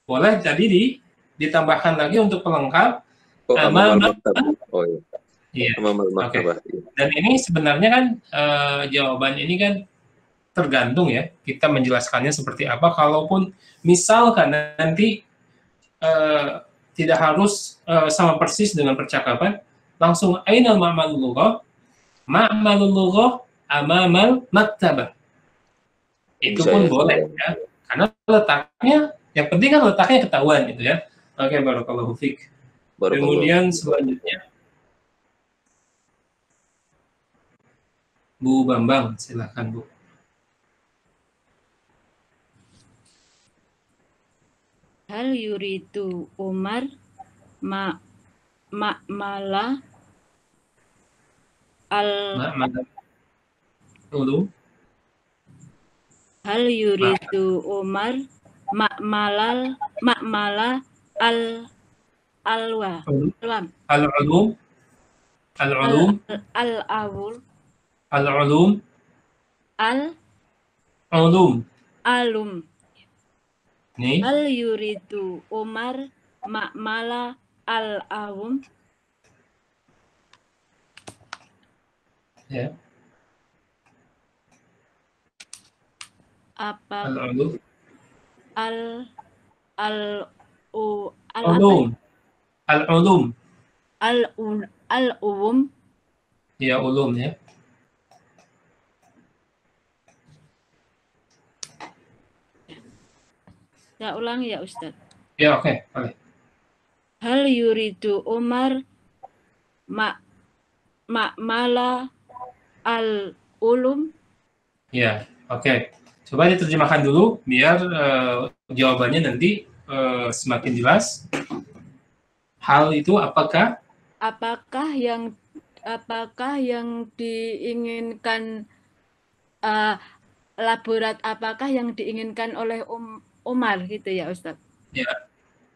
Boleh tadi ditambahkan lagi untuk pelengkap.
Amamal maktabah. Oh iya.
Iya.
Amamal maktabah.
Dan ini sebenarnya kan jawaban ini kan tergantung ya. Kita menjelaskannya seperti apa. Kalaupun misalkan nanti tidak harus sama persis dengan percakapan, langsung ainal ma'malul lughah, ma'malul lughah amamal maktabah. Itu pun boleh ya. Karena letaknya, yang penting kan letaknya ketahuan gitu ya. Oke, barakallahu fiik. Kemudian selanjutnya Bu Bambang, silakan Bu.
Hal yuridu Umar ma'mala
ulum.
Hal yuridu Umar ma'mala al-ulum nih. Hal yuridu Umar ma'mala al-awum.
Ya.
Apa?
Al-ulum.
Al-ulum.
Ya, ulum ya.
Saya ulangi ya Ustaz.
Ya, oke, boleh.
Hal yuridu Umar ma'mala al-ulum.
Ya, oke. Coba diterjemahkan dulu biar jawabannya nanti semakin jelas. Hal itu apakah?
Apakah yang diinginkan apakah yang diinginkan oleh Umar gitu ya Ustaz?
Ya,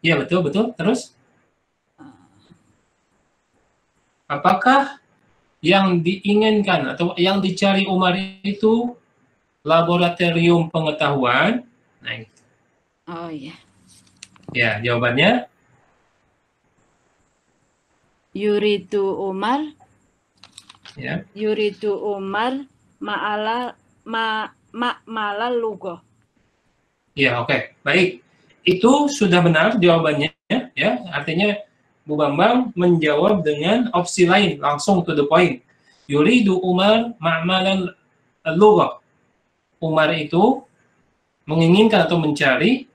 ya betul. Terus? Apakah yang diinginkan atau yang dicari Umar itu laboratorium pengetahuan? Nah, itu.
Oh iya.
Ya, jawabannya
Yuridu Umar.
Ya.
Yuridu Umar ma'mala lughah.
Ya, oke. Baik. Itu sudah benar jawabannya ya. Artinya Bu Bambang menjawab dengan opsi lain, langsung to the point. Yuridu Umar ma'malan lughah. Umar itu menginginkan atau mencari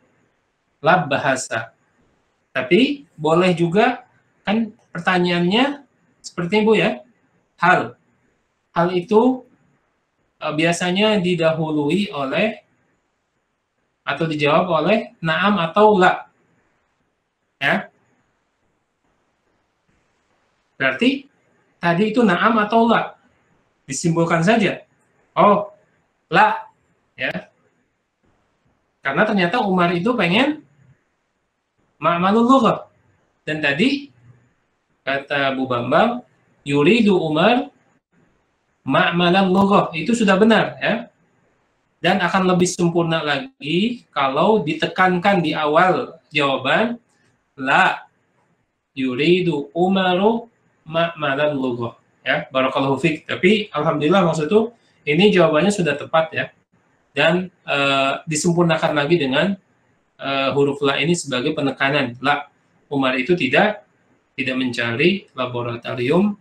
lab bahasa. Tapi boleh juga, kan pertanyaannya seperti Bu ya, hal. Hal itu biasanya didahului oleh atau dijawab oleh na'am atau la. Ya. Berarti tadi itu na'am atau la. Disimbolkan saja. Oh, la. Ya. Karena ternyata Umar itu pengen ma'malul lughah. Dan tadi kata Bu Bambang, yuridu Umar ma'malul lughah. Itu sudah benar ya. Dan akan lebih sempurna lagi kalau ditekankan di awal jawaban la yuridu Umaru ma'malul lughah. Ya, barakallahu fiik. Tapi alhamdulillah maksud itu ini jawabannya sudah tepat ya. Dan disempurnakan lagi dengan huruf la ini sebagai penekanan. La, Umar itu tidak mencari laboratorium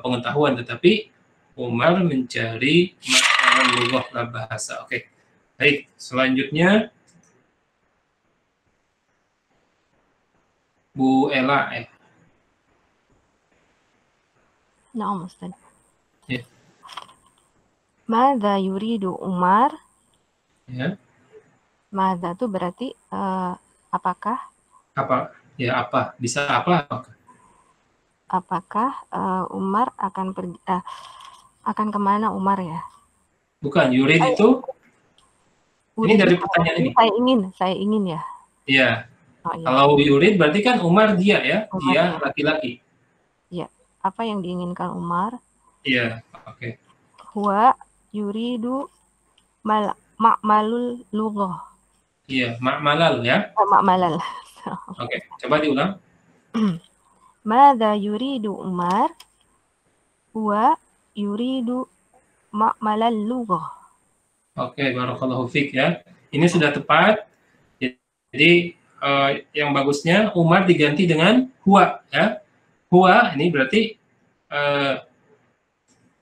pengetahuan, tetapi Umar mencari ma'malul lughah, la bahasa. Oke. Baik, selanjutnya Bu Ella
Naam Ustaz.
Ya.
Madza yuridu Umar?
Ya.
Madza itu berarti apakah?
Apa? Ya, apa? Bisa apa?
Apakah Umar akan pergi? Akan kemana Umar ya?
Bukan, yurid itu. Ini dari pertanyaan ini.
Saya ingin ya.
Iya.
Oh, iya.
Kalau yurid berarti kan Umar dia ya, dia laki-laki.
Iya. Apa yang diinginkan Umar?
Iya, oke.
Huwa yuridu ma'malul lughah.
Iya, ma'malal ya.
Ma'malal.
Oke, coba diulang.
Madza yuridu Umar? Huwa yuridu ma'malal lughah.
Oke, barakallahu fiik ya. Ini sudah tepat. Jadi yang bagusnya Umar diganti dengan huwa ya. Huwa ini berarti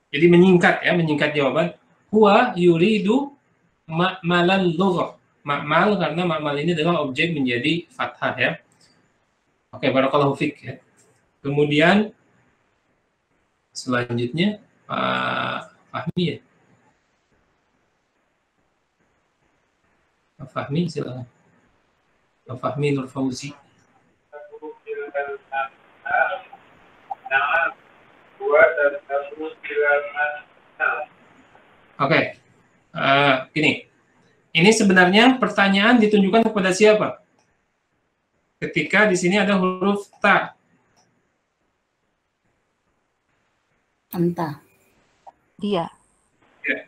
jadi menyingkat jawaban. Huwa yuridu ma'malal lughah. Ma'mal karena ma'mal ini adalah objek menjadi fathah ya. Oke, barakallahu fiik ya. Kemudian selanjutnya Pak Fahmi ya. Pak Fahmi silakan. Pak Fahmi Nur Fauzi. Oke. Gini. Ini sebenarnya pertanyaan ditunjukkan kepada siapa? Ketika di sini ada huruf ta.
Anta.
Dia.
Ya.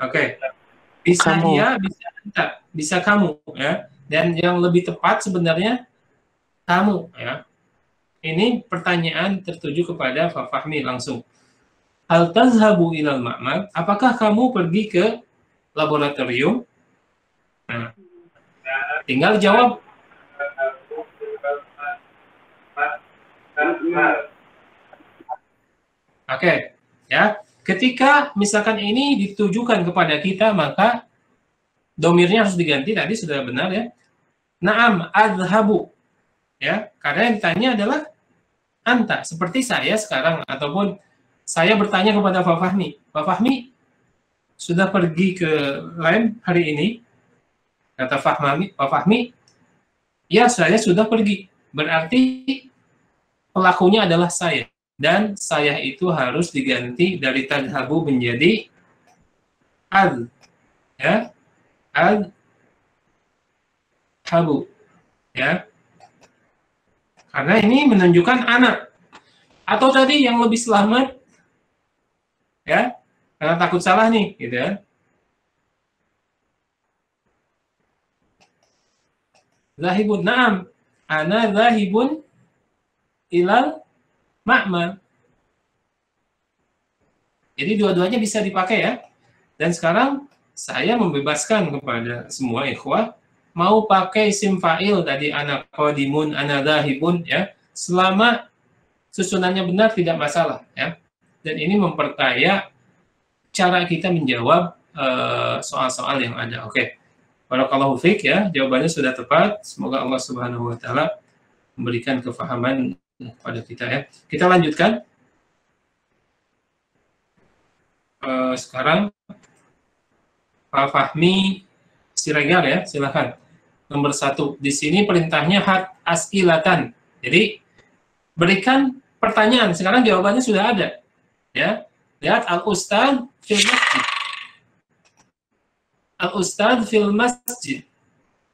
Oke. Bisa kamu. Dia, bisa anta, bisa kamu ya. Dan yang lebih tepat sebenarnya kamu ya. Ini pertanyaan tertuju kepada Pak Fahmi langsung. Hal tazhabu ilal ma'mal? Apakah kamu pergi ke laboratorium? Nah, tinggal jawab. Oke, ya. Ketika misalkan ini ditujukan kepada kita, maka domirnya harus diganti. Tadi sudah benar ya. Naam, adhabu. Ya, karena yang ditanya adalah anta, seperti saya sekarang ataupun saya bertanya kepada Pak Fahmi, Pak Fahmi sudah pergi ke lab hari ini? Kata Pak Fahmi, ya saya sudah pergi. Berarti pelakunya adalah saya. Dan saya itu harus diganti dari tadhabu menjadi al. Ya, al-habu. Ya. Karena ini menunjukkan anak. Atau tadi yang lebih selamat, ya, karena takut salah nih, gitu ya. Zahibun, na'am. Ana zahibun ilal ma'mal. Jadi dua-duanya bisa dipakai ya. Dan sekarang saya membebaskan kepada semua ikhwah, mau pakai isim fa'il tadi ana qadimun, ana zahibun ya. Selama susunannya benar tidak masalah ya. Dan ini memperkaya cara kita menjawab soal-soal yang ada. Oke. Barakallahu fiik ya, jawabannya sudah tepat. Semoga Allah Subhanahu wa taala memberikan kefahaman pada kita ya. Kita lanjutkan. Sekarang Pak Fahmi Siregar ya, silakan. Nomor 1. Di sini perintahnya hat as'ilatan. Jadi berikan pertanyaan. Sekarang jawabannya sudah ada. Ya. Lihat al-ustadz fil masjid. Al-ustadz fil masjid.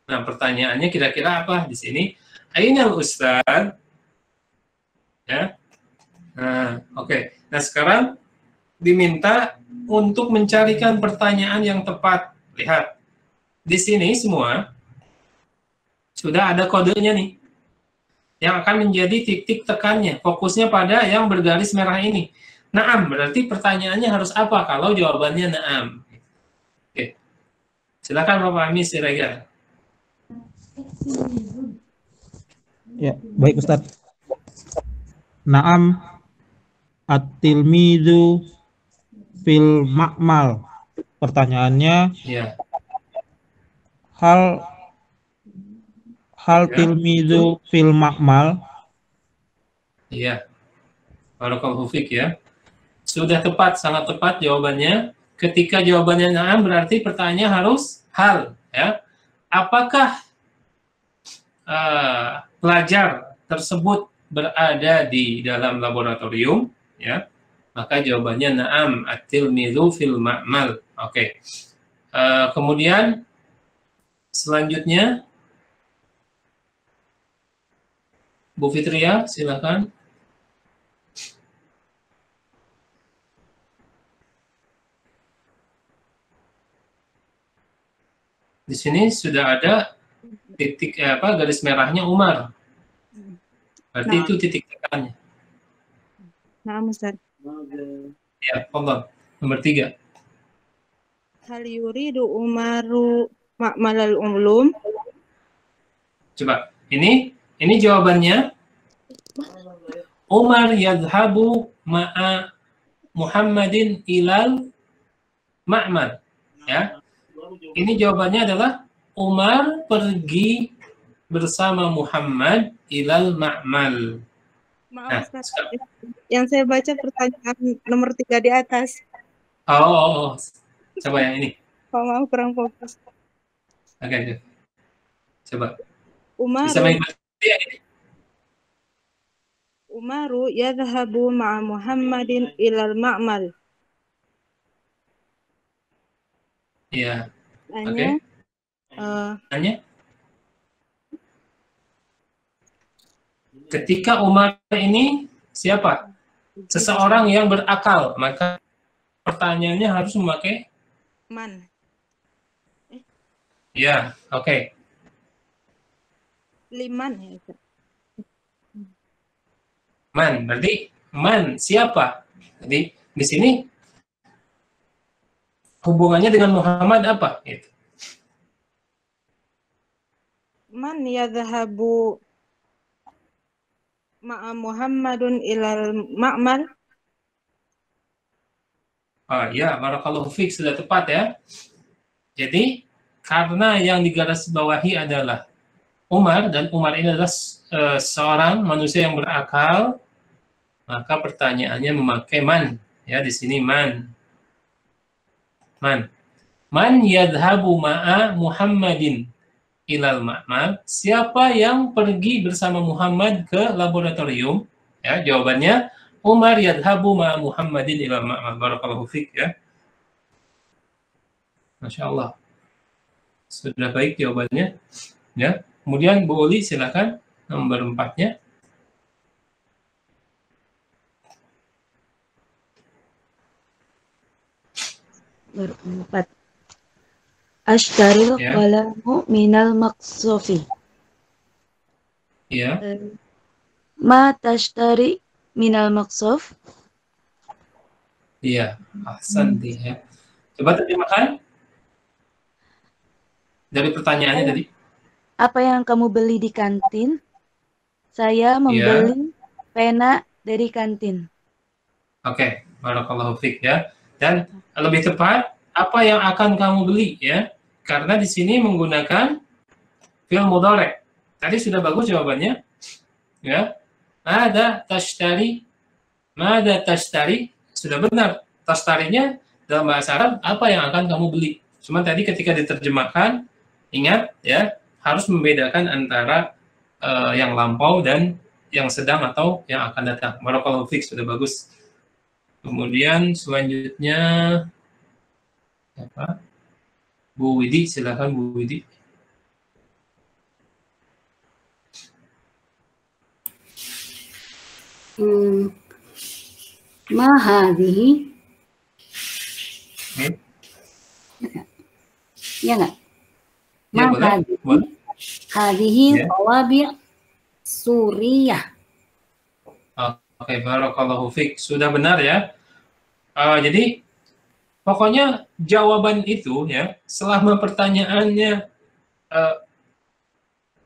Nah, pertanyaannya kira-kira apa di sini? Aina al-ustadz? Ya. Nah, oke. Nah, sekarang diminta untuk mencarikan pertanyaan yang tepat. Lihat. Di sini semua sudah ada kodenya nih. Yang akan menjadi titik tekannya. Fokusnya pada yang bergaris merah ini. Naam, berarti pertanyaannya harus apa kalau jawabannya naam? Oke. Silakan Bapak Fahmi Siregar.
Ya, baik Ustadz. Naam at-tilmidu fil ma'mal. Pertanyaannya,
ya.
Hal
Ya,
tilmidu fil ma'mal.
Iya. Barakallahu fiik ya. Sudah tepat, sangat tepat jawabannya. Ketika jawabannya na'am berarti pertanyaannya harus hal ya. Apakah pelajar tersebut berada di dalam laboratorium ya? Maka jawabannya na'am at-tilmidu fil ma'mal. Oke. Kemudian selanjutnya Bu Fitria, silakan. Di sini sudah ada titik garis merahnya Umar. Berarti
Nah.
itu titik tekannya.
Nah, Ustaz.
Ya, Allah. Nomor 3.
Hal yuridu Umaru ma'malal ulum?
Coba. Ini jawabannya. Umar yadhabu ma'a Muhammadin ilal ma'mal. Ya. Ini jawabannya adalah Umar pergi bersama Muhammad ilal ma'mal.
Maaf, Ustaz. Yang saya baca pertanyaan nomor 3 di atas.
Oh. Coba yang ini.
Maaf, kurang fokus.
Oke. Coba.
Umaru,
Bisa mengikuti yang ini?
Umaru yadhabu ma'a Muhammadin ilal ma'mal.
Iya.
Tanya,
Tanya. Ketika Umar ini siapa? Seseorang yang berakal, maka pertanyaannya harus memakai
man.
ya, oke.
Liman ya, Ustaz.
Man, berarti man siapa? Jadi di sini hubungannya dengan Muhammad apa? Gitu.
Man yadhabu ma'a Muhammadun ilal ma'mal.
Ya, barakallahu fiik, sudah tepat ya. Jadi karena yang digarisbawahi adalah Umar, dan Umar ini adalah seorang manusia yang berakal, maka pertanyaannya memakai man. Ya, di sini man. Man yadhabu ma'a Muhammadin ilal ma'mal. Siapa yang pergi bersama Muhammad ke laboratorium? Ya, jawabannya Umar yadhabu ma'a Muhammadin ilal ma'mal. Barakallahu fiik ya. Masya Allah. Sudah baik jawabannya. Ya. Kemudian Bu Uli silakan nomor 4-nya.
Berempat. Ashtaril qalamu minal maqsufi.
Ya.
Ma tashtari minal maqsuf.
Iya, ahsanti ya. Coba terjemahkan dari pertanyaannya tadi.
Apa yang kamu beli di kantin? Saya membeli pena dari kantin.
Oke, barakallahu fiik ya. Dan lebih tepat, apa yang akan kamu beli ya? Karena di sini menggunakan fi'il mudhari'. Tadi sudah bagus jawabannya. Ya. Mada tashtari? Mada tashtari? Sudah benar. Tashtarinya dalam bahasa Arab apa yang akan kamu beli? Cuma tadi ketika diterjemahkan, ingat ya, harus membedakan antara yang lampau dan yang sedang atau yang akan datang. Barakallahu fiik, sudah bagus. Kemudian selanjutnya apa? Bu Widi, silakan Bu Widi.
Ma hadhihi? Ya nggak? Ma hadhihi tawabi' Suriah.
Oke, barakallahu fiik. Sudah benar ya. Jadi pokoknya jawaban itu ya, selama pertanyaannya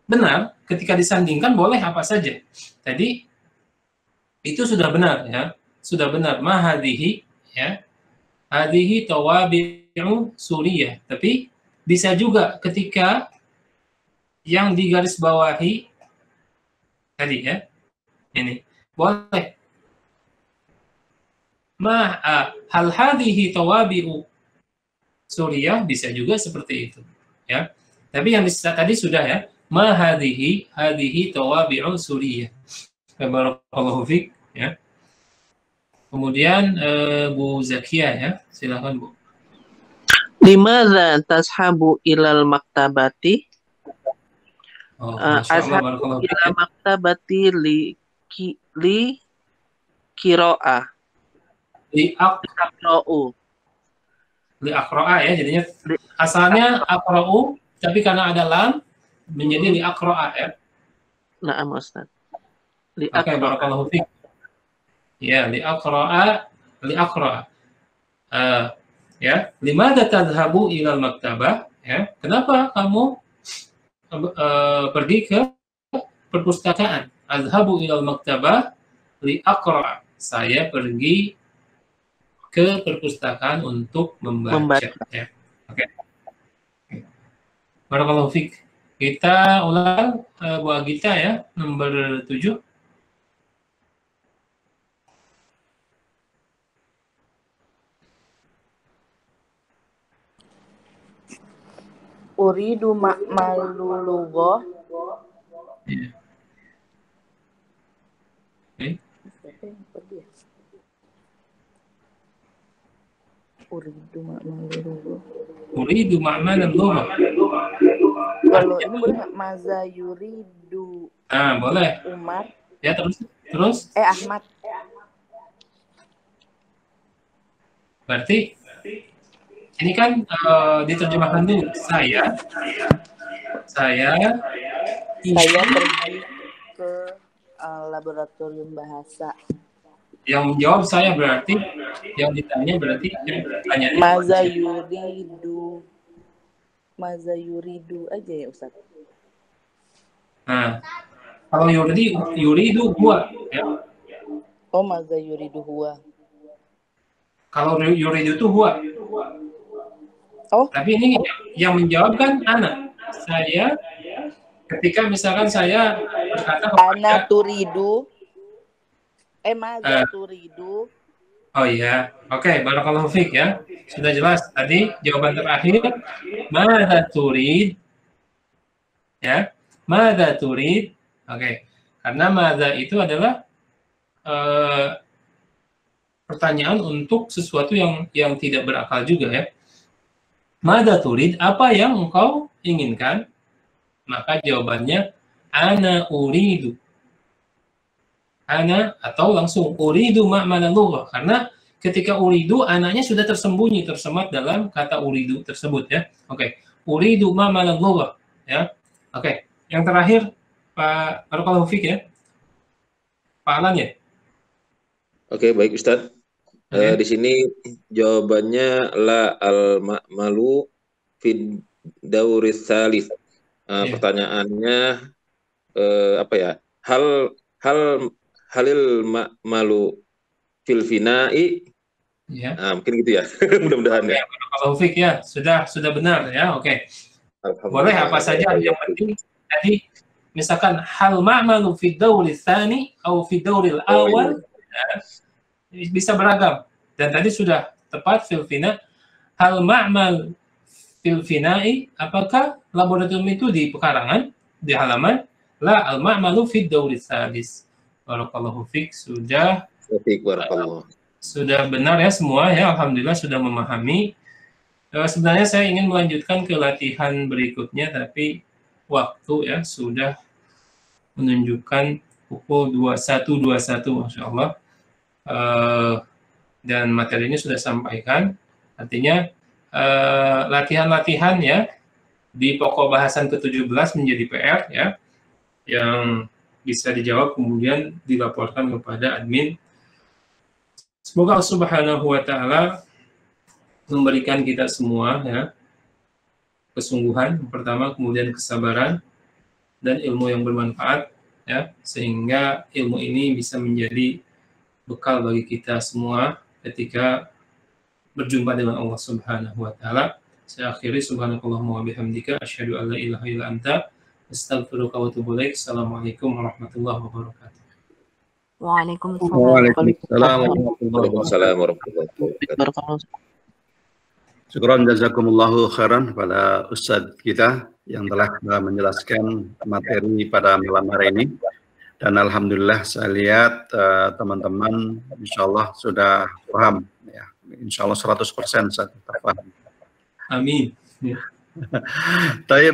benar, ketika disandingkan boleh apa saja. Tadi itu sudah benar ya, sudah benar. Ma hadhihi ya, hadhihi tawabi'u Suriah. Tapi bisa juga ketika yang digaris bawahi tadi ya, ini boleh. Hal hadhihi tawabi'u Suriah, bisa juga seperti itu ya. Tapi yang tadi sudah ya, ma hadhihi tawabi'u Suriah. Barakallahu fiik ya. Kemudian Bu Zakia ya, silakan Bu.
Limadza tashabu ilal maktabati?
Ashabu
ilal maktabati li qira'ah.
Li aqra'a ya, jadinya asalnya aqra'u, tapi karena ada lam menjadi li aqra'a ya.
Na'am Ustaz.
Oke, barakallahu fiik. Ya, li aqra'a. Ya, limadza tadhhabu ilal maktabah? Ya, kenapa kamu pergi ke perpustakaan? Azhabu ilal maktabah li aqra'a. Saya pergi ke perpustakaan untuk membaca. Ya. Oke. Barakallahu fiik. Kita ulang Bu Agita ya, nomor 7.
Uridu ma'malulughoh.
Uridu ma'malulughoh.
Kalau ini boleh nggak? Maza yuridu.
Nah, boleh.
Umar.
Ya, terus.
Ahmad.
Berarti ini kan diterjemahkan dulu. Saya
pergi ke laboratorium bahasa.
Yang menjawab saya berarti, yang ditanya berarti yang bertanya.
Maza yuridu aja ya Ustaz.
Nah, kalau yuridu huwa ya.
Oh, maza yuridu huwa.
Kalau yuridu itu huwa.
Oh.
Tapi ini yang menjawab kan ana. Saya ketika misalkan saya berkata
ana turidu. Maza turidu.
Oh iya, oke, barakallahu fiik ya. Sudah jelas tadi jawaban terakhir, madza turid? Ya, madza turid? Oke, karena madza itu adalah pertanyaan untuk sesuatu yang tidak berakal juga ya. Madza turid? Apa yang engkau inginkan? Maka jawabannya ana uridu. Ana atau langsung uridu ma'mana lughah, karena ketika uridu anaknya sudah tersembunyi tersemat dalam kata uridu tersebut ya. Oke. Uridu ma'mana lughah ya. Oke. Yang terakhir Pak barakallahu fiik ya. Pak Alan ya.
Oke, baik Ustaz. Di sini jawabannya la al-ma'malu fid dauris tsalits. Pertanyaannya apa ya? Halil ma'malu fil fina'i.
Ya.
Mungkin gitu ya. Mudah-mudahan ya.
Barakallahu fiik ya. Sudah benar ya. Oke. Boleh apa saja yang penting tadi misalkan hal ma'malu fi dauri tsani atau fi dauril awal ya, bisa beragam. Dan tadi sudah tepat fil fina. Hal ma'mal fil fina'i, apakah laboratorium itu di pekarangan, di halaman? La al ma'malu fi dauri tsalis. Barakallahu fiik, sudah benar ya semua ya, alhamdulillah sudah memahami. Sebenarnya saya ingin melanjutkan ke latihan berikutnya, tapi waktu ya sudah menunjukkan pukul 21.21, Masya Allah. Dan materi ini sudah sampaikan, artinya latihan-latihan ya di pokok bahasan ke-17 menjadi PR ya, yang bisa dijawab kemudian dilaporkan kepada admin. Semoga Allah Subhanahu wa taala memberikan kita semua ya kesungguhan pertama, kemudian kesabaran dan ilmu yang bermanfaat ya, sehingga ilmu ini bisa menjadi bekal bagi kita semua ketika berjumpa dengan Allah Subhanahu wa taala. Saya akhiri subhanakallahumma wa bihamdika asyhadu an la ilaha illa anta astaghfiruka wa atubu ilaik. Assalamualaikum warahmatullahi wabarakatuh.
Waalaikumsalam warahmatullahi wabarakatuh.
Syukran jazakumullahu khairan pada Ustadz kita yang telah menjelaskan materi pada malam hari ini. Dan alhamdulillah saya lihat teman-teman insyaallah sudah paham ya. Insyaallah 100% saya paham.
Amin. Ya.
Tapi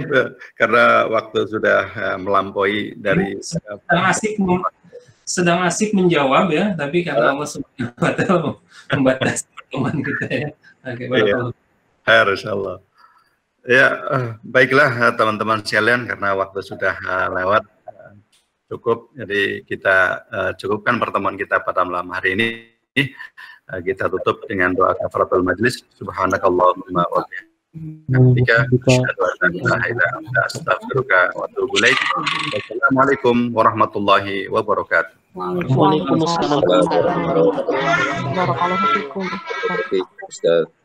karena waktu sudah melampaui dari
sedang asik menjawab ya, tapi karena Allah Subhanahu wa taala membatasi pertemuan kita ya. Oke, barakallahu.
Insyaallah. Ya, baiklah teman-teman sekalian, karena waktu sudah lewat cukup, jadi kita cukupkan pertemuan kita pada malam hari ini. Kita tutup dengan doa kafaratul majlis. Subhanakallahumma wa bihamdika asyhadu an la ilaha illa anta astaghfiruka wa atubu ilaik. Wassalamualaikum warahmatullahi wabarakatuh.
Waalaikumsalam warahmatullahi wabarakatuh.